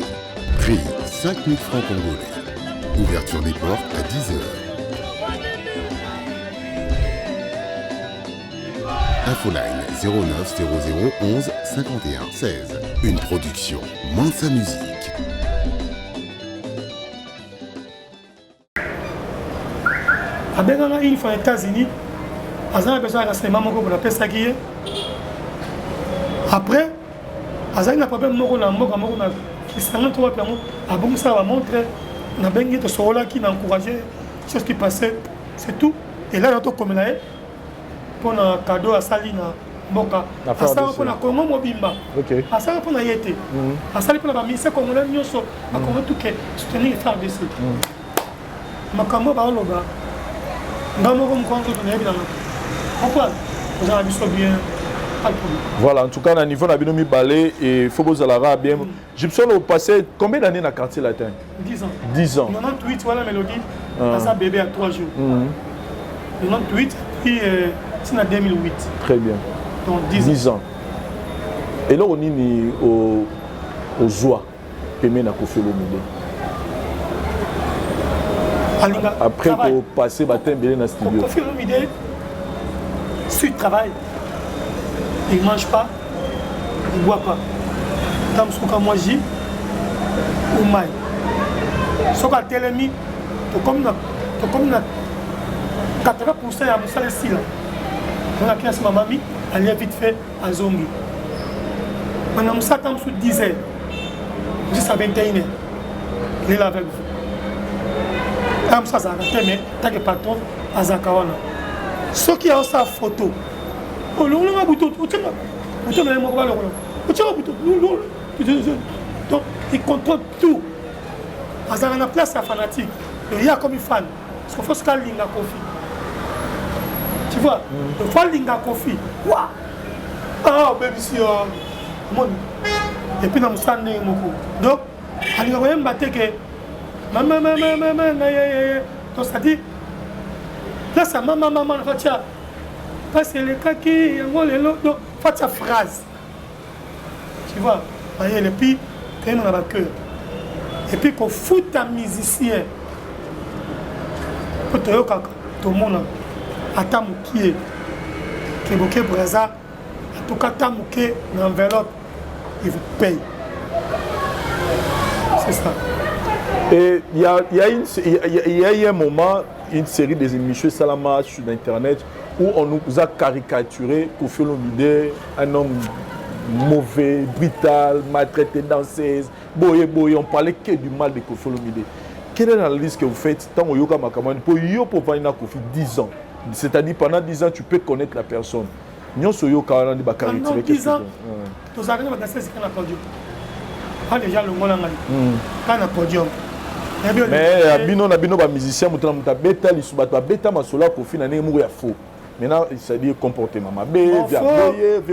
Prix 5 000 francs congolais. Ouverture des portes à 10h. Infoline 09 00 11 51 16. Une production Mansa Musique. Une fois aux États-Unis, Azan a besoin d'un renseignement pour la paix. Après, Azan n'a pas besoin de qui s'en trouve à bon ça va montrer na bengi de Sorola qui n'a encouragé ce qui passait, c'est tout. Et là, on comme là pour un cadeau à Salina Moka. À ça pour la Congo Mobimba. À ça pour la Yété. À ça pour la ministère congolais Nyoso. À Congo tout que soutenir les frères d'essai. Makambo Baoloba. Voilà, en tout cas, au niveau de Binomi Balé et Phobos Alara, bien. Gibson au passé, combien d'années dans le quartier latin? 10 ans. 10 ans. 98, voilà la mélodie. Ça bébé à 3 jours. 98, puis c'est en 2008. Très bien. Donc 10 ans. Et là, on est au Zoua, Pemé n'a pas fait le milieu. Après, pour passer baptême dans le studio. Kofi Olomide, si il travaille, il ne mange pas, il ne boit pas. Dans ce cas, moi, j'ai ou maï. Ce qu'on a télémis, comme 80% à Moussa ici. On a classé ma mamie, elle est vite fait à Zongi. On a Moussa tam sous 10 heures, jusqu'à 21h. Il est là avec vous. Comme ça, ça a arrêté, mais tant que patron, à Zakawana. Ceux qui ont sa photo, donc ils contrôlent tout. À la place, c'est fanatique. Il y a comme une fan. Parce qu'il faut se faire Linga Kofi. Tu vois, il faut Linga Kofi. Waouh! Ah, baby, si. Et puis, nous sommes donc, il y a un matin que. Maman, donc ça dit, là ça maman, tiens, parce que les cas qui ont les lots, donc faites sa phrase. Tu vois, et puis, quand on a le cœur. Et puis qu'on fout un musicien, pour te dire que tout le monde a tamouké, qui est bloqué Brésil, en tout cas tamouké dans l'enveloppe, il vous paye. C'est ça. Et il y a eu un moment, une série des émissions Salama sur Internet où on nous a caricaturé Koffi Olomide, un homme mauvais, brutal, maltraité, danseuse, boye, on parlait que du mal de Koffi Olomide. Quelle est l'analyse que vous faites tant au Yoka Makamani pour Venir Koffi 10 ans? C'est-à-dire pendant 10 ans, tu peux connaître la personne. Nous sommes Yoka Makamani qui pendant 10 ans, tu as un podium. Pas déjà le monde en Mali. Pas un podium. Mais Abino ba musicien muta beta lisuba to beta masola Koffi na nemu ya faux. Maintenant il s'est dit comportement mabé, via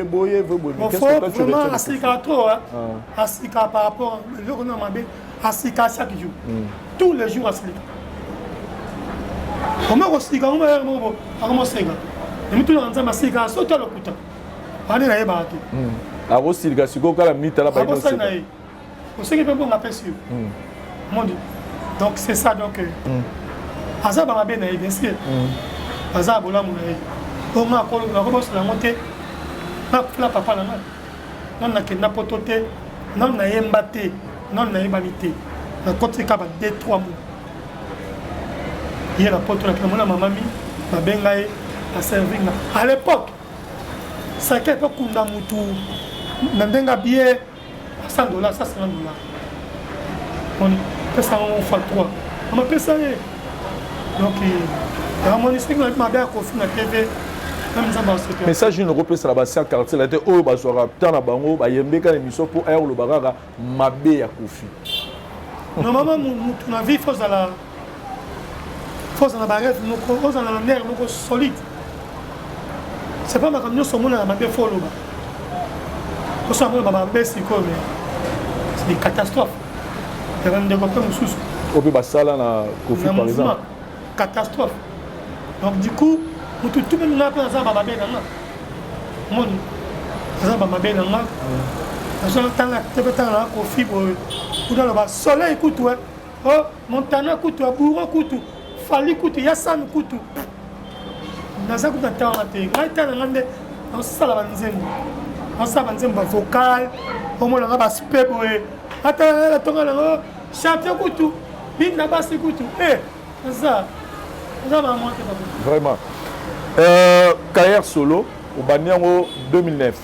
boyer. Qu'est-ce que tu veux dire? Asika trop hein. Asika par rapport le qu'on a mabé, asika chaque jour. Tous les jours asika. Comment asika on va comment asika. Et tout le temps asika sauter le couteau. Allez là ba te. A Rosilga siko kala minute là ba ino. Pour ceux qui peuvent m'appeler sur. Mon Dieu. Donc c'est ça donc Azab a bien bien sûr. Azab là mon on m'a commencé la montée. Na papa là non na ke na potote, non na yembate, non na yebalité. Na côté ka ba 2-3 mois. Il y a la pote là que mon maman mi ma bengaye a servi à l'époque. Ça qu'est pas kunda mutu. Na benga billet $100, $150. On peut ça on fait 3. On m'appelle ça. Donc mon esprit m'a bien Koffi na TV. Mais ça je ne repère ça là-bas c'est quartier là oh ba soira tant na bango ba yembe ka émission pour air le bagara mabe ya Koffi. Normalement mon vie faut à la barrette nous à la nerf nous solide. C'est pas ma camion sur mon na mabe faut là. Pour ça moi ba baisse comme c'est une catastrophe. Il y a un développement sous. Au peut ça là na Koffi par exemple. Catastrophe. Donc du coup tout le monde n'a pas ça babé dans là. Mon ça babé dans là. Ça tant là Koffi pour dans le soleil écoute ouais. Oh Montana écoute Bourreau écoute Fali écoute Yassane écoute. Dans ça écoute tant là té. Gaïta dans ngande on ça la banzembo. On ça banzembo vocal. Au moins là ba spé pour attends là tonga là champion écoute. Big na basse écoute. Ça vraiment. Carrière solo au Banyango 2009.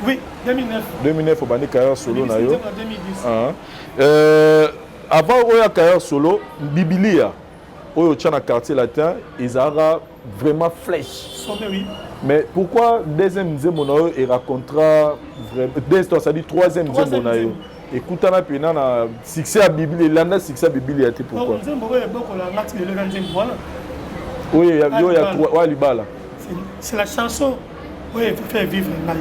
Oui, 2009. 2009 au Banyango carrière solo na yo. 2010. Avant la carrière solo, Bibilia au Tchana quartier latin, ils ont vraiment flèche. Oui. Mais pourquoi deuxième Nzemonayo et racontera vraiment deuxième ça dit troisième Nzemonayo. Écoute na pena na succès à Bibilia, l'année succès à Bibilia était pourquoi? Oui, il y a trois libala. C'est la chanson où il faut faire vivre mal.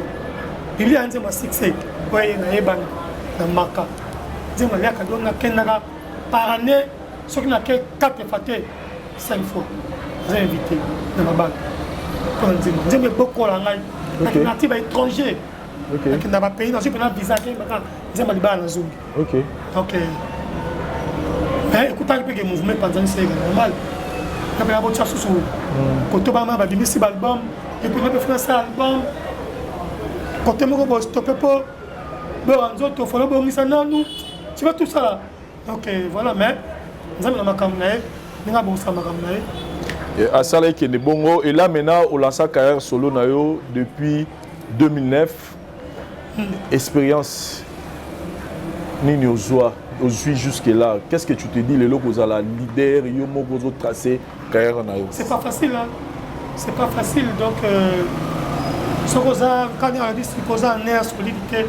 Il y a un succès où il y a un maka. Il y a un par année, ce qui n'a que 4 fatés 5 fois. J'ai invité dans ma banque. J'ai beaucoup la naïve. Il y a un étranger. Il n'a pas payé dans un visa. J'ai mal dans Zoom. Ok. Donc, écoutez, il y a un mouvement pendant c'est normal. Il y a un autre chose. Quand tu vas faire un album, et puis tu vas faire un album. Quand tu vas stopper pour tu vas tout ça là. Donc voilà, mais nous avons un caméra, nous avons un caméra. À Salé qui est bon, et là maintenant, on lance sa carrière solo nayo depuis 2009. Expérience Nini Ozoa, aujourd'hui jusque-là, qu'est-ce que tu te dis, les locaux à la leader, ils ont tracé carrière nayo? C'est pas facile, hein. C'est pas facile, donc ce quand on a dit c'est un air solidité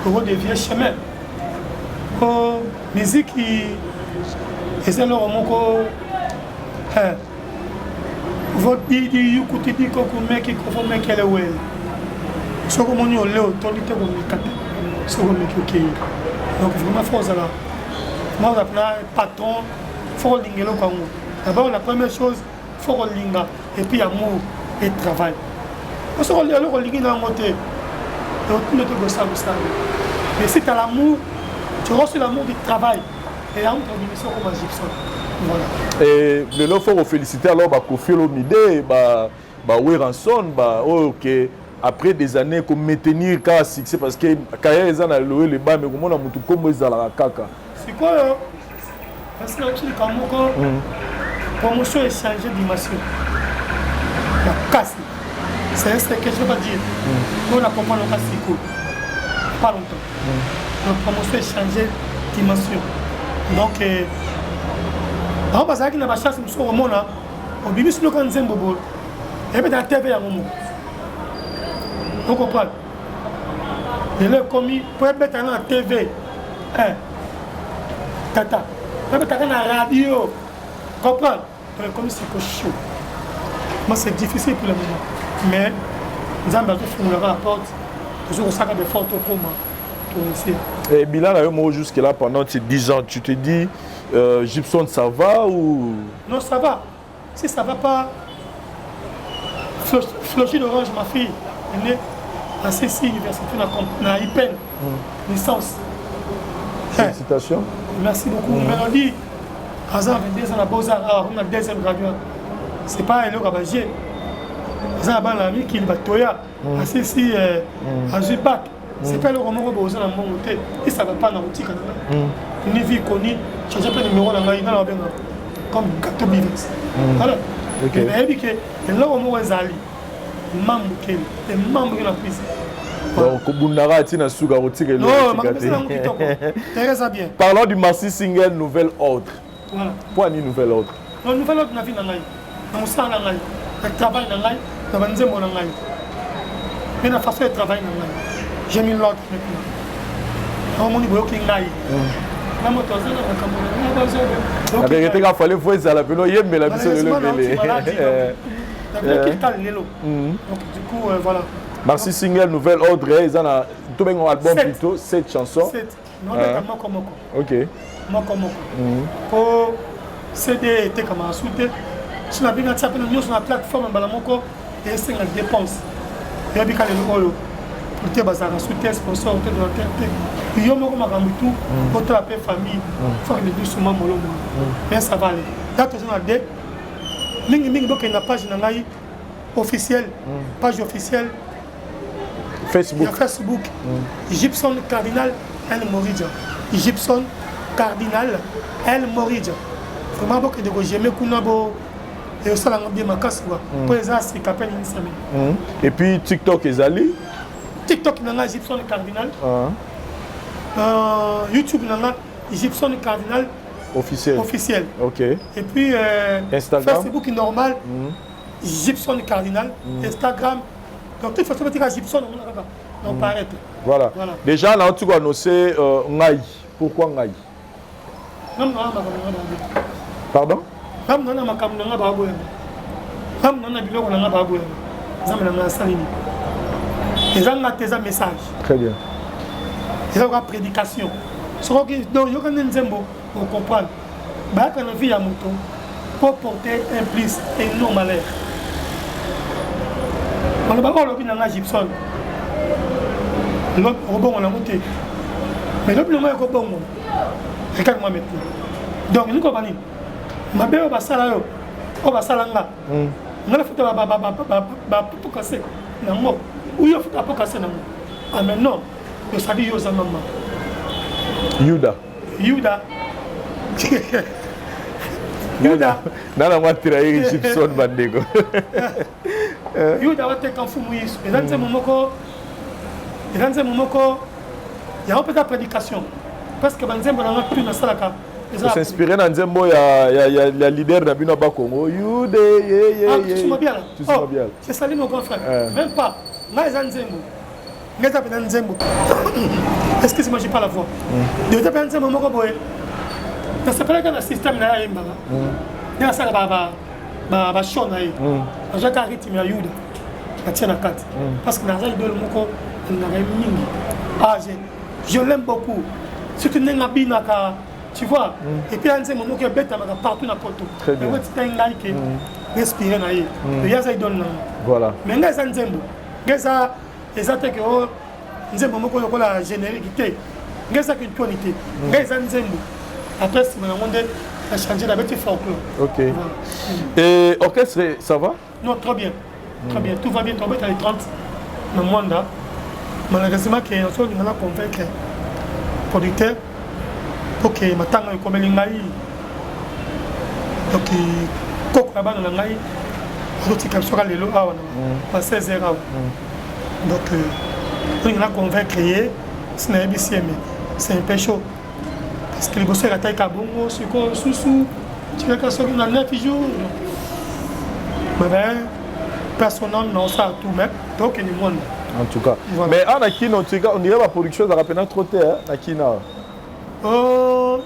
pour des vieux chemins. Pour musique et c'est le moment que votre dit écoutez dit que vous mettez que vous mettez le well. Ce que mon yo leo tolite ko mikate. Ce que mettez donc vraiment force là. Moi on a patron faut lingelo kwa ngo. D'abord la première chose faut linga et puis amour et travail. Parce qu'on le linga dans côté. Donc tout le temps ça. Mais si tu as l'amour, tu reçois l'amour du travail. Et là, on a une mission comme Gibson. Voilà. Et le lot, il faut féliciter alors Koffi Olomide, Weranson, ok. Après des années, comme maintenir le succès, parce que quand ils ont loué les bas, mais comment on a monté comme ils ont la caca. C'est quoi parce que la promotion est changée de dimension. La casse. C'est ce que je veux pas dire. On a compris le casse pas longtemps. Donc promotion est changé dimension. Donc on va dire qu'il n'a pas chasse sur le monde là. On vit sur le camp Zembobo. Et puis dans la TV à un moment. Vous comprenez? Il est commis pour être dans la TV. Tata. Pour être dans la radio. Comprends? Comme c'est chaud. Moi c'est difficile pour le moment. Mais nous avons ouvert la porte. Toujours au sac de photos comme et Bilal, jusque là pendant ces 10 ans, tu te dis Gibson ça va ou? Non, ça va. Si ça va pas, Flochine Orange, ma fille, elle est à CC Université, dans la IPEN, licence. Félicitations. Merci beaucoup. Mélodie, Hazard 22 ans à Beaux-Arts, on a le deuxième graduat. C'est pas un autre abagier. Hazard a l'ami qui va toya, à CC, à Zubac. C'est pas le roman que vous avez dans mon côté. Et ça ne va pas dans le tic. Une vie connue, je n'ai pas de numéro dans la comme gâteau business. Voilà. Mais il y a un roman qui est membre de la prison. Donc, Bundara est un souga au tic. Non, très bien. Parlons du Marcy Single Nouvel Ordre. Voilà. Pourquoi une nouvelle ordre? La nouvelle ordre, c'est dans la vie. On sent dans la vie. Le travail dans la vie, on va dire dans la vie. Mais la façon de travailler dans la vie. J'ai mis l'ordre maintenant. On m'a dit qu'il y a la moto, la vérité, il fallait voir ça. La pélo, il mais la mission de l'élève. Donc, du coup, voilà. Marcy Single, Nouvel Ordre, ils ont tout un album plutôt, 7 chansons. 7. Non, Moko Moko. Ok. Moko Moko. Pour CD, t'es comme un soutien. Si on a bien sur la plateforme, et c'est la dépense. Il y a bien pour te baser sur tes sponsors, de la tête. Il y a tout, pour te appeler famille, il faut que les deux soient mollo. Mais ça va aller. Là, tu as des. Il y a une page officielle, page officielle. Facebook. Facebook. Gibson Cardinal El Moridja. Gibson Cardinal El Moridja. Vraiment, beaucoup de gens j'aime Kunabo. Et ça, on a bien ma casse. Pour les gens, c'est qu'appelle une semaine. Et puis TikTok et Zali. TikTok nanga Gibson Cardinal. YouTube nanga Gibson Cardinal officiel. Ok. Et puis Instagram. Facebook normal Gibson Cardinal. Instagram. Donc toute façon tu as Gibson on paraît. Voilà. Déjà là tu as annoncé Ngai. Pourquoi Ngai? Pardon? Ils ont un message. Très bien. Ils ont une prédication. Donc, il y a un comprendre. Il y a un pour porter un plus et non malheur. On ne va pas le Gibson. L'autre robot, on l'a monté. Mais l'autre, le moins est bon. Regarde-moi maintenant. Donc, nous comprenons. Ma belle, on va s'aller. On va s'aller là. On va faire pour casser. Où il faut pas casser non. Ah mais non, le salut yosa maman. Yuda. Nana moi trahir Gibson Bandego. Yuda va te quand fou muis. Et dans ce moment il y a un peu de prédication parce que Banzembo n'a plus dans salaka. Pour s'inspirer dans Nzembo, il y a la leader de Binoba Congo. Yude, tu m'as bien là. Tu m'as bien. C'est ça mon grand frère. Même pas. Excusez-moi, je n'ai pas la voix. Je vais penser à mon mot. C'est pas que le système là, il y a ça, il show là. J'ai un rythme à Yuda. Parce que dans le mot, je l'aime beaucoup. Surtout dans Binaka, tu vois. Et puis, il y a un moment qui est bête partout n'importe où. Très bien. Respirer. Il y a ça, il donne. Voilà. Mais il y a un Zembo. Ngeza ezate ke o nzembo moko lokola générique ngeza que qualité ngeza nzembo après si on a changé la bête folklore. OK. Et orchestre ça va? Non, très bien. Très bien, tout va bien, tomber dans les 30 dans Mwanda. Malheureusement que on soit on a convaincre producteur pour que matanga comme lingai. Donc koko là-bas dans lingai L'autre comme ça, les lots, à 16 heures. Donc, on a qu'on va créer, c'est un BCM, c'est un peu chaud. Parce que les bosseurs à taille cabongo, c'est quoi, sous, tu veux qu'à ce qu'on a 9 jours. Mais ben, personne n'a ça tout même, donc il y a monde. En tout cas. Voilà. Mais en Akina, on dirait la production, ça rappelle trop tard, Akina. Oh.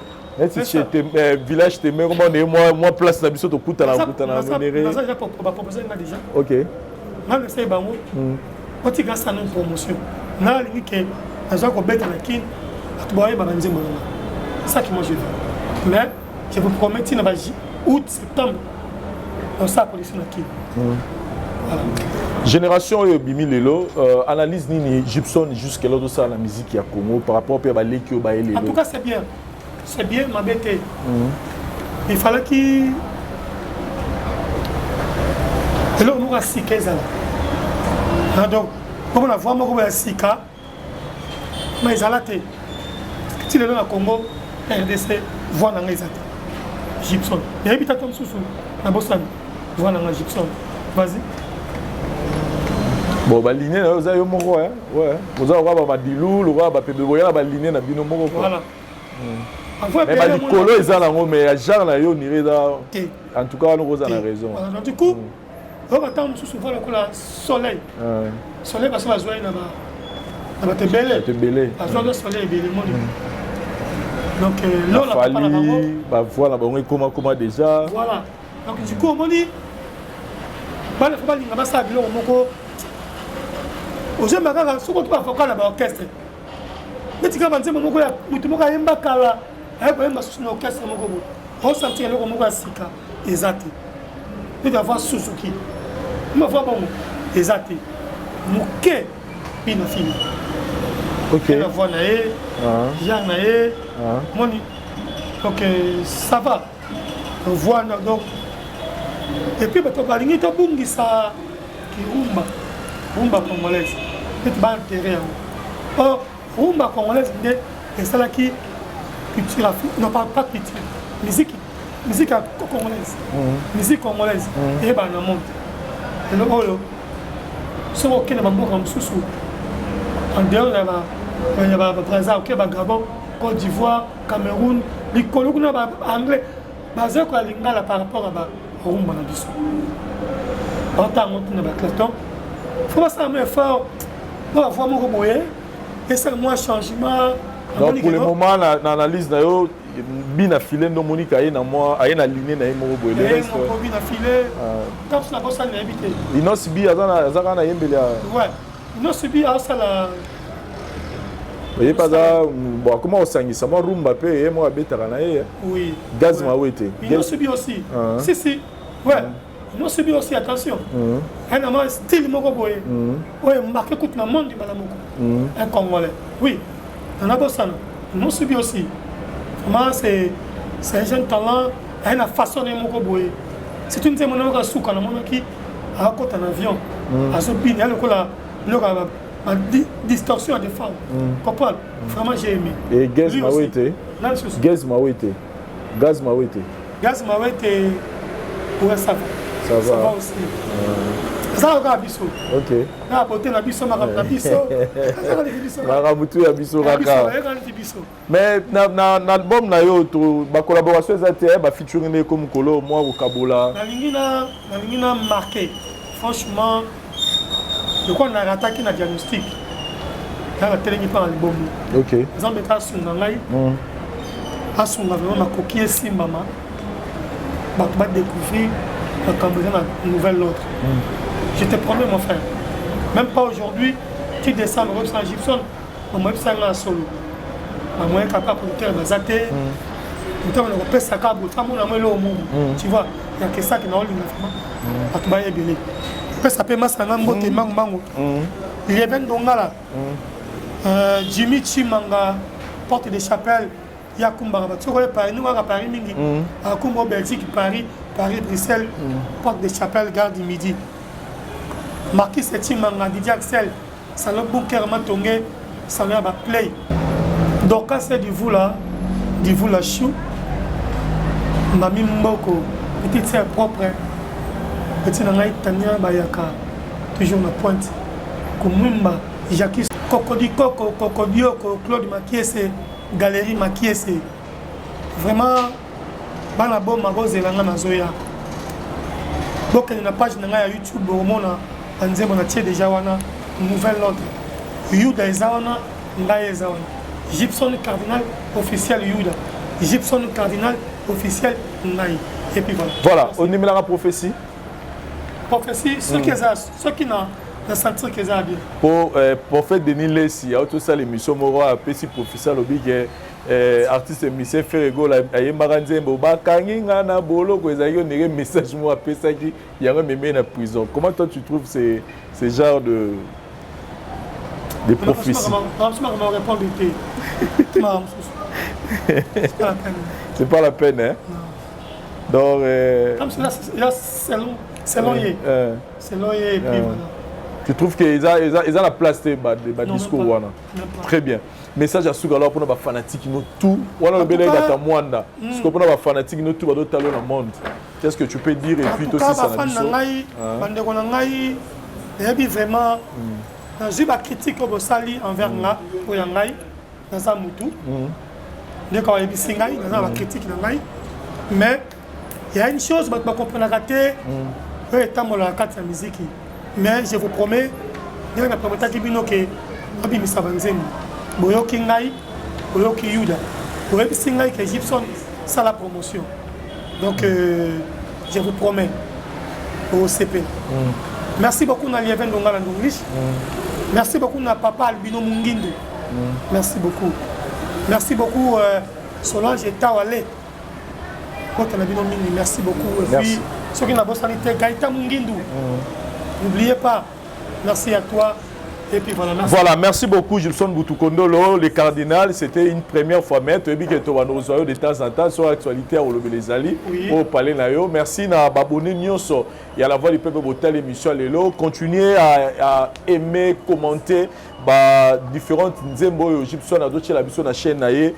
Si tu étais village, tu es moi place la biseau, tu coûtes à la route, à ça j'ai proposé déjà. Ok. Là, c'est bon. Quand tu gagnes ça non promotion, là, il dit que les gens qui ont bête à la kin, tu vas voir les gens. C'est ça que moi je veux. Mais je vous promets, tu vas août, septembre, on ça production la kin. Voilà. Génération Bimi Lelo, analyse Nini Gibson jusqu'à l'autre ça la musique à Congo par rapport à l'équipe au Baïlé. En tout cas, c'est bien. C'est bien, ma bête. Il fallait qu'il. Et là, on a 6 15 ans. Donc, comme on a vraiment on a 6 cas, mais ils ont la tête. Si les gens au Congo, RDC, voient dans les attaques. Gibson. Il y a un habitant sous la Bossane, voient dans Gibson. Vas-y. Bon, bah, ligne, vous avez mon roi. Ouais. Vous avez un Dilou, le roi, la ligne, la bino moro. Voilà. Mais les colos, ils ont mais genre, on irait dans. En tout cas, on a raison. Donc, du coup, on attend souvent le soleil. Soleil, parce que la joie est là-bas. Tu es belé. La joie, le soleil est belé. Donc, là, on a pas la maman. Voilà, on est comment déjà. Voilà. Donc, du coup, on dit. Il ne faut pas dire que ça a été aux gens qui sont pas dans l'orchestre. Mais tu vas dire que tu as orchestre. On sent que tu as tu vas voir Suzuki. Tu vas voir Ezate. Mouké, puis na fini. Ok. La voix naé, Jean naé, Moni. Donc ça va. On voit donc. Et puis tu vas aller au bungi ça qui rumba congolaise. Tu vas enterrer. Or rumba congolaise c'est ça qui culture non pas culture. Musique congolaise. Musique congolaise. Et ben on monte. Et le holo. Ce qu'on a beaucoup comme sous en dehors il y a Brazza, Gabon, Côte d'Ivoire, Cameroun, les collègues anglais basé quoi lingala par rapport à rumba na biso. En tant que na Claton, faut pas ça mais fort. On va voir mon boyer et c'est moi changement. Donc pour le moment l'analyse na yo bina filé no Monica aye na moi aye na ligne na mo boyer. Et mon bina filé. Comme ça bossa na habité. Ino sibi azana na yembele. Ouais. Ino sibi asa la. Et pas ça, bon, comment on s'en ça moi rumba pe et moi betara na ye. Oui. Gaz ma wete. Ino sibi aussi. Si. Ouais. Ino sibi aussi attention. Un style moko boyer. Ouais, marqué tout le monde du balamoko. Un Congolais. Oui. On a bossa. Ino sibi aussi. Vraiment c'est un jeune talent, une façon de moko boyer. C'est une témoignage à souka na mona qui a côté en avion. À ce bin, il y a la distorsion à des femmes. Comprends? Vraiment, j'ai aimé. Et Gaz Mawete. Gaz Mawete. Gaz Mawete. Gaz Mawete. Ouais, ça va. Ça va aussi. Ça va, Bisso. Ok. Là, côté la Bisso, ma Bisso. Maramutu ya Bisso Raka. Mais dans l'album, ma collaboration est featuring comme Kolo, moi au Kabola. Na marqué. Franchement. Je crois qu'on a attaqué le diagnostic. Dans la télé, il n'y a pas d'album. Ok. Ils ont mis à Sungangai. À Sungangai, on a coquillé Simbama. On va découvrir une nouvelle autre. Je te promets, mon frère. Même pas aujourd'hui, tu descends le Robson Gibson, on m'a dit ça en solo. Je suis capable de faire des athées. Tu vois, il y a que ça qui n'a pas eu. Ça peut masser un mot de mango. Il y a ben dongala. Jimmy Chimanga, porte des chapelles. Yakumba, tu vois Paris, nous à Paris mingi. À Kumbo Belgique, Paris, Bruxelles, porte des chapelles, gare du Midi. Marquis Chimanga, Didier Axel, Salon Bunker Matongé, Salon Aba Play. Donc quand c'est du vous là chou, Mami Mboko, petite sœur propre. petit nangai Tania Bayaka toujours na pointe Kumumba Jacques Kokodio Claude Makiese Galerie Makiese vraiment bana bo magozelanga nazoya donc na page nanga ya YouTube omona anzembo na tie déjà wana nouvelle ordre Yuda ezawana ngai ezawana Gibson Cardinal officiel Yuda Gibson Cardinal officiel ngai et puis voilà on numéro la prophétie ceux qui n'ont na sentir que ça bien pour prophète Denis Lessi il y a tout ça l'émission moro a petit professeur lobi que artiste Michel Ferrego la yembaka nzembo bakangi nga na bolo ko ezaki onere message mo apesaki yango meme na prison. Comment toi tu trouves ces genres de prophéties? C'est pas la peine hein. Donc comme cela c'est long et puis voilà. Tu trouves qu'ils ont la place de discours wana. Très bien. Message à Souga alors pour nos fanatiques nous tout. Voilà le bel gars Mwanda. Ce qu'on pour nos fanatiques nous tout va d'autres talents dans le monde. Qu'est-ce que tu peux dire et puis aussi ça na biso. Bande ko ngai et vraiment j'ai ba critique au sali envers nga pour ngai dans sa mutu. Ne quand il singai dans la critique ngai. Mais il y a une chose que je comprends raté. Étant dans la carte de musique. Mais je vous promets, je vais vous promettre que je vais Boyoki Ngai, Boyoki Yuda, Boyoki Ngai que Gibson, ça la promotion. Donc je vous promets au CP. Merci beaucoup à Lieven Donga Langonglish. Merci beaucoup à Papa Albino Mungindo. Merci beaucoup. Merci beaucoup Solange et Tawale. Merci beaucoup. Et puis ceux qui n'ont pas sanité, Gaïta Mungindo. N'oubliez pas. Merci à toi. Et puis voilà, merci. Voilà, merci beaucoup Gibson Butukondolo, le cardinal. C'était une première fois, mais tu as dit que tu vas nous rejoindre de temps en temps sur l'actualité à Olobelezali au Palais Nayo. Merci à Baboni Nyonso et à la voix du peuple Botel émission Lelo. Continuez à aimer, commenter différentes nzembo Gibson à d'autres la chaîne Naye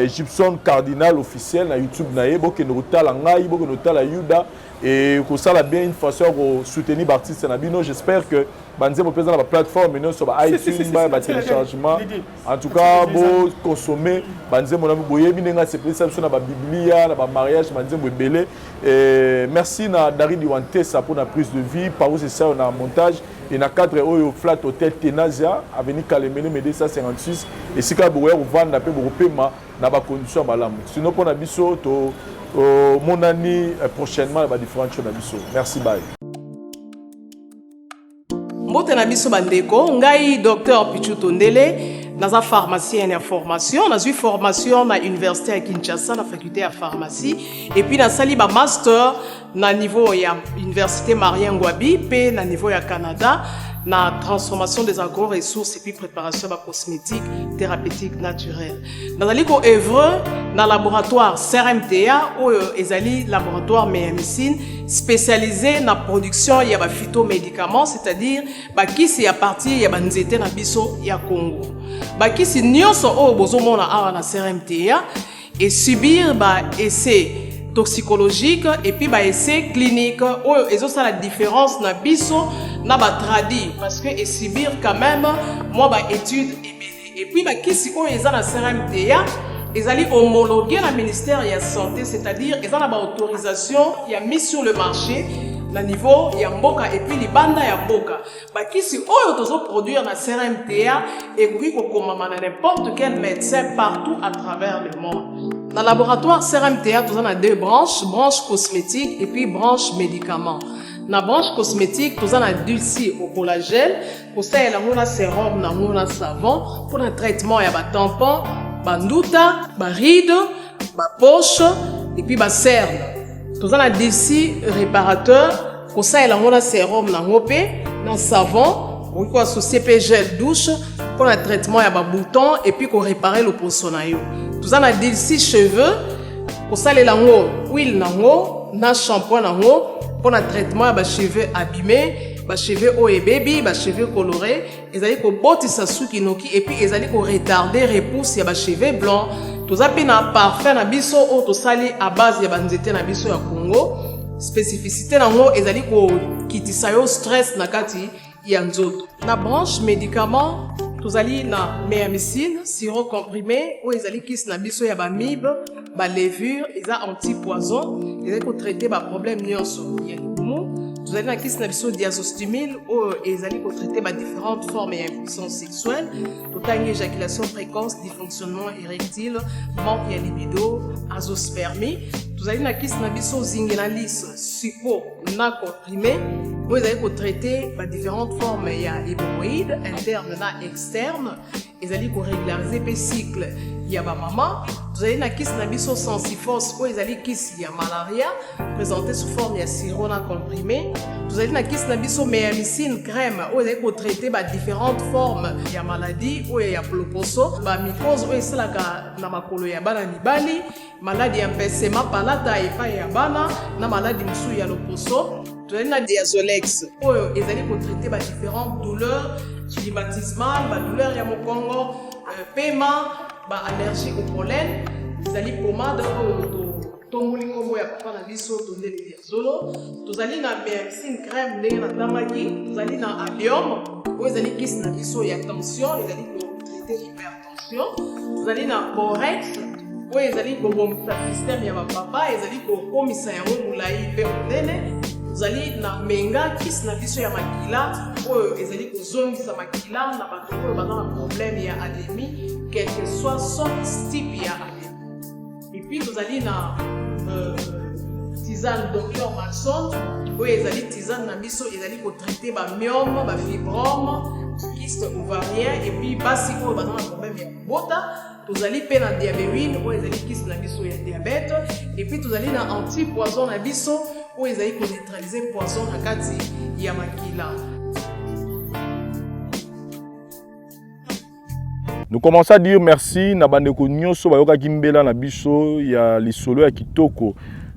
Gibson Cardinal officiel na YouTube Naye. Boke Notala Ngai, Boke Notala Yuda. Et que ça a bien une façon de soutenir l'artiste Nabino. J'espère que Banzé me présente la plateforme maintenant sur iTunes, le téléchargement. En tout cas, vous consommer Banzé mon ami Boye, Minenga c'est plus ça sur la Biblia, la mariage, Banzé Mbele. Merci na Dari Diwante ça pour la prise de vie. Par où c'est ça on a un montage. Et na cadre au flat hôtel Tenazia, avenue Kalemene Médé 156. Et si quand vous voyez vous vendre un peu vous paiement na ba condition balam. Sinon pour na biso to mon année prochainement va différentes choses na biso. Merci bye. Mbote na biso bandeko ngai docteur Pichu Tondele dans pharmacien en formation dans une formation à l'université à Kinshasa la faculté de pharmacie et puis dans sali ba master na niveau ya université Marien Ngouabi pe na niveau ya Canada na transformation des agro-ressources et puis préparation de cosmétiques thérapeutiques naturelles. Dans le œuvre dans le laboratoire CRMTA ou ezali laboratoire médecine spécialisé dans la production de phytomédicaments, c'est-à-dire qui c'est à partir de banzete na biso ya Congo. Qui c'est nyonso o bozomona awa na CRMTA et subir essai toxicologique et puis essai clinique ou ça la différence na biso na tradi parce que et subir quand même moi étude et puis qui si on est na CRMTA ils allaient homologuer le ministère de la santé c'est-à-dire ils ont la autorisation il y a mis sur le marché na niveau ya mboka et puis les banda ya mboka qui si on doit produire na CRMTA et puis qu'on n'importe quel médecin partout à travers le monde. Dans le laboratoire CRMTA, nous avons deux branches, branche cosmétique et puis branche médicaments. Dans la branche cosmétique, nous avons dulci au collagène, pour ça, il y a un sérum, un savon, pour le traitement, il y a un tampon, un ndouta, un ride, une poche et puis un cerne. Nous avons dulci réparateur, pour ça, il y a un sérum, un savon, on peut associer gel douche pour le traitement, il y a un bouton et puis pour réparer le poissonaillot. Nous avons dit 6 cheveux pour ça les lango huile nango na shampoing nango pour le traitement des cheveux abîmés, des cheveux haut et baby, des cheveux colorés, ils allaient ko botisa suki noki et puis ils allaient ko retarder repousse ya ba cheveux blancs. Tous appena parfait na biso o to sali à base ya banzete na biso ya Congo. spécificité nango ezali ko kitisa yo stress na kati ya nzoto. Na branche médicament tozali na méamycine sirop comprimé oyo ezali kisi na biso ya bamibe balevure eza anti-poison ezali kotraite baproblème nyonso ya libumu. Tozali na kisi na biso diazostimile oyo ezali kotraite badifférentes formes ya impuissance sexuelle totangi éjaculation précoce, dysfonctionnement érectile, manque ya libido, azoospermie. Tozali na kisi na biso zingenalis supo na comprimé oyo ezali kotraite badifférentes formes ya hémorroïde interne na externe ezali korégulariser pe cycle ya bamama. Tozali na kisi na biso sensifos oyo ezali kisi ya malaria présenté sous forme ya sirop na comprimé. Tozali na kisi na biso méamycine crème oyo ezali kotraite badifférentes formes ya maladie oyo ya ploposo bamycose oyo esalaka na makolo ya bana mibali, maladi ya mpesema palata epai ya bana na maladi mosusu ya loposo. Tozali na diazolex oyo ezali kotraite badifférentes douleurs climatismales, badouleur ya mokongo, paiement, allergie au pollen. Tozali pomade oyo tongoli kombo ya papa na biso tondele diazolo. Tozali na méamycine crème ndenge na tamaki. Tozali na allium oyo ezali kisi na biso ya tension ezali kotraite hypertension. Tozali na borex oyo ezali kobomisa système ya bapapa ezali kokomisa yango molai mpe monene. Tozali na menga kisi na biso ya makila oyo ezali kozongisa makila na bato oyo baza na problème ya anémie quel que soit son type ya anémie. Et puis tozali na tisane Dr Maxon oyo ezali tisane na biso ezali kotraite bamyome, bafibrome, kyste ovarien et puis basi oyo baza na problème ya kobota. Tozali pe na diabérine oyo ezali kisi na biso ya diabète et puis tozali na anti-poison na biso oyo ezali koneutraliser poison na kati ya makila. Nous commençons à dire merci na bandeko nyonso bayoka kimbela na biso ya lisolo ya kitoko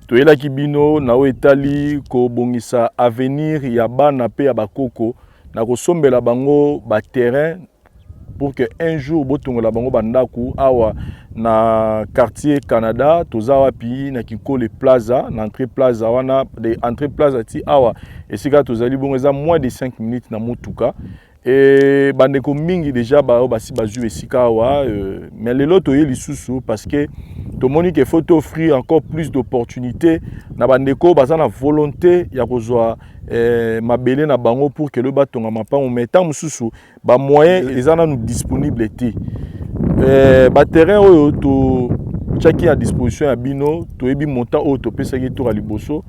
toyela kibino na o etali ko bongisa avenir ya bana pe ya bakoko na kosombela bango ba terrain pour que un jour botongola bango bandaku awa na quartier Canada toza wapi na Kikole Plaza na entrée plaza wana de entrée plaza ti awa esika tozali bongo eza moins de 5 minutes na motuka. Et bandeko mingi déjà basi bazu esika awa mais lelo toye lisusu parce que to moni que faut offrir encore plus d'opportunités na bandeko baza na volonté ya kozwa mabele na bango pour que le batonga mapango metan mususu ba moyen ezana nous disponible té ba terrain oyo to chaki à disposition ya bino to ebi montant oyo to pesa ki to liboso.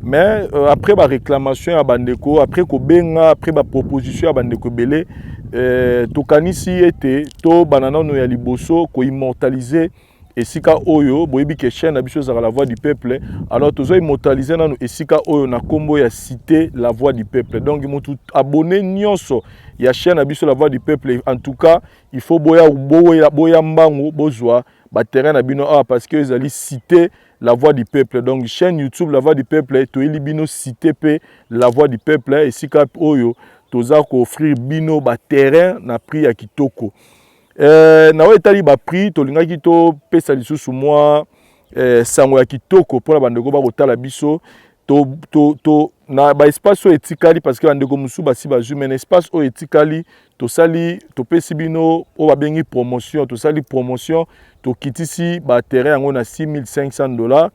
Mais après la réclamation à bandeko, après ko benga, après la proposition à bandeko belé, to kanisi était to banana no ya liboso ko immortaliser esika oyo boyebi ke chaîne na biso za la voix du peuple. Alors tozo immortaliser na no esika oyo na kombo ya cité la voix du peuple. Donc mutu abonné nyonso ya chaîne na biso la voix du peuple. En tout cas, il faut boya mbango bozwa ba terrain na bino parce que ils allaient citer la voix du peuple. Donc chaîne YouTube la voix du peuple to elibino cité pe la voix du peuple et sika oyo toza ko offrir bino ba terrain na prix ya kitoko. Na o etali ba prix to lingaki to pesa lisusu moi sango ya kitoko pour la bandeko ba kotala biso to na ba espace o etikali parce que bandeko musu basi ba jume espace o etikali to sali to pesi bino o ba bengi promotion to sali promotion to kitisi ba terrain yango na $6,500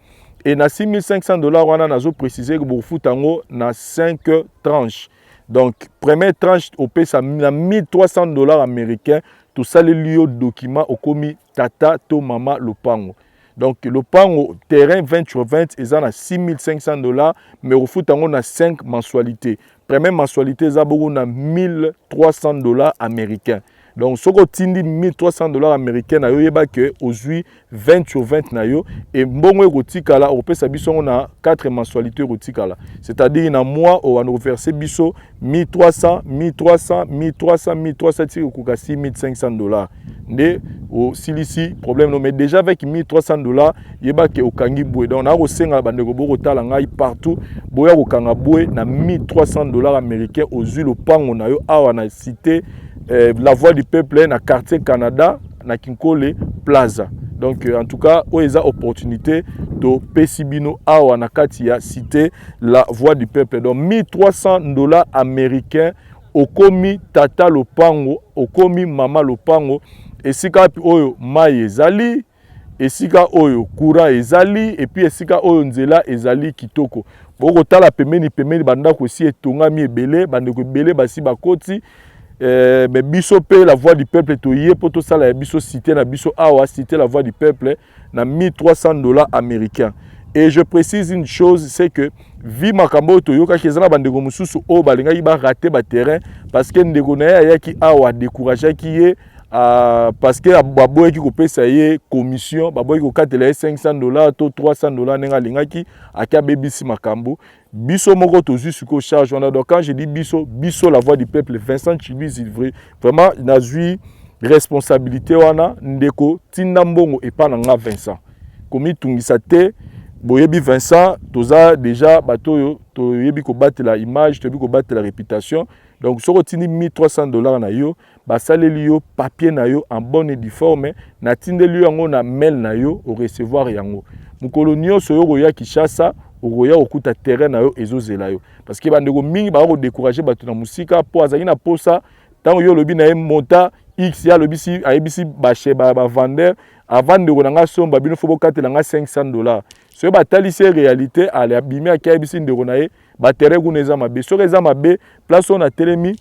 et na $6,500 wana nazo préciser que bofuta yango na 5 tranches. Donc première tranche au pesa na $1,300 américains to sali liyo document okomi tata to mama lopango. Donc le pango terrain 20/20 est à $6,500 mais au foot on a 5 mensualités. Première mensualité ça on a $1,300 américains. Donc ce que tindi $1,300 américains na yo yeba que aujourd'hui 20/20 na yo et mbongo rotikala au pesa biso on a 4 mensualités rotikala. C'est-à-dire na mois on va verser biso $1,300 tire koka $6,500. Né au silisi problème non mais déjà avec $1,300 yeba ke okangi boue donc na ko senga bandeko boko tala ngai partout boya ko kanga boue na $1,300 américains aux le pango na yo awa na cité la voix du peuple na quartier Canada na Kinkole Plaza. Donc en tout cas oyo eza opportunité to pesibino awa na kati ya cité la voix du peuple. Donc $1,300 américains okomi tata lopango, okomi mama lopango, esika oyo mai ezali, esika oyo courant ezali, et puis esika oyo nzela ezali kitoko. Boko tala pemeni bandako si etongami ebele, bandeko ebele basi bakoti, mais biso pe la voix du peuple toye poto sala ya biso cité na biso awa cité la voix du peuple na $1,300 américains. Et je précise une chose, c'est que vi makambo toyoka kezana bandeko mususu o balinga ba rater ba terrain parce que ndeko na ya ki awa décourager ki ye parce que baboye ki kopesa ye commission, baboye ko katela $500 to $300 nenga lingaki aka bebisi makambo biso moko tozu suko charge. Donc quand je dis biso la voix du peuple, Vincent Chibizi vraiment nazui responsabilité wana ndeko tinda mbongo epa na nga Vincent komi tungisa te boyebi Vincent toza déjà bato to yebi ko battre la image, to yebi ko battre la réputation. Donc soko tini $1,300 na yo basaleli yo papier na yo en bonne et due forme na tindeli yango na mail na yo au recevoir yango mukolo nyonso yo ya Kinshasa okoya okuta terrain na yo ezozela yo parce que bandeko mingi ba ko décourager bato na musika po azaki na posa tango yo lobi na monta X ya lobisi ayebisi ba vendeur avant de konanga somba bino fo bokatela nga $500. So ba talisi réalité ala bimi akayebisi ndeko na ye ba terrain kuneza mabe so reza mabe place on a telemi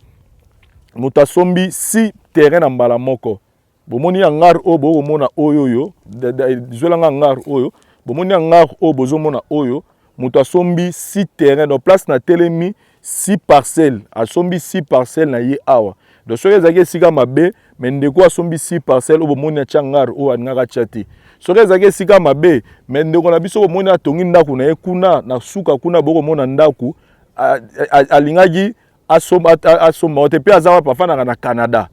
mutasombi si terrain na mbala moko bomoni ya ngar o bo mona oyoyo zola nga ngar oyo bomoni ya ngar o bozo mona oyo mutasombi si terrain donc place na telemi 6 parcelles asombi 6 parcelles na ye awa donc so ezaki sika mabe mais ndeko asombi 6 parcelles o bomoni ya changar o ananga chati so ezaki sika mabe mais ndeko na biso bomoni atongi ndaku na ye kuna na suka kuna boko mona ndaku alingaki asoma te pe azama pafana na Canada.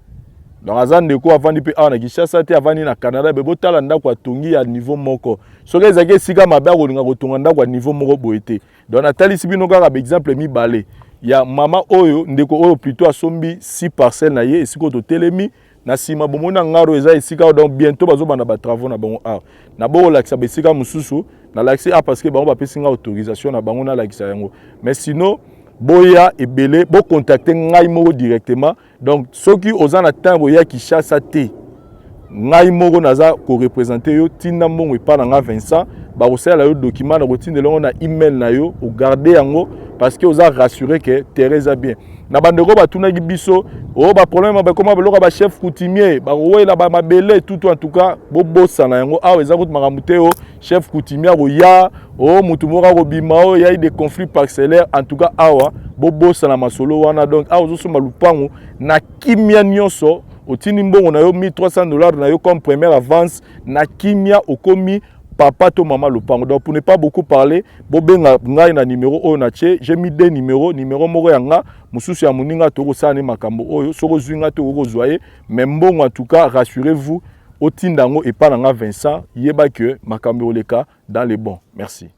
Donc azan ndeko avandi pe ana Kinshasa te avandi na Canada be botala ndaku atongi ya niveau moko so ezaki sika mabe akolinga kotonga ndaku ya niveau moko boete. Donc natalisi bino kaka exemple mibale ya mama oyo ndeko oyo plutôt asombi 6 parcelles na ye esiko to telemi na sima bomona ngaro eza esika donc bientôt bazobana ba travaux na bango na bo lakisa besika mususu na lakisi parce que bango ba pesinga autorisation na bango na lakisa yango mais sinon boya ebele bo contacter ngai moko directement. Donc soki ozana tango ya Kinshasa te ngai moko naza ko représenter yo tinda mbongo epa na nga Vincent ba osala yo document na kotinde longo na email na yo o garder yango parce que oza rassurer que Teresa bien na bandeko batunaki biso o ba problème ba comment ba ba chef coutumier ba wela ba mabele tout en tout cas bo bossa na yango awa eza kuti makamute o chef coutumier o ya o mutu moko ko bima o ya des conflits parcellaires en tout cas awa bo bossa na masolo wana. Donc awa zo soma lupango na kimia nyonso otini mbongo na yo $1,300 na yo comme première avance na kimia okomi papa to maman lupango. Donc pour ne pas beaucoup parler bobenga ngai na numéro oyo na che j'ai mis 2 numéros moko yanga mususu ya muninga to ko sane makambo oyo soko zwinga to ko zoyer mais mbongo en tout cas rassurez-vous otindango epa na nga Vincent yeba que makambo oleka dans les bons. Merci.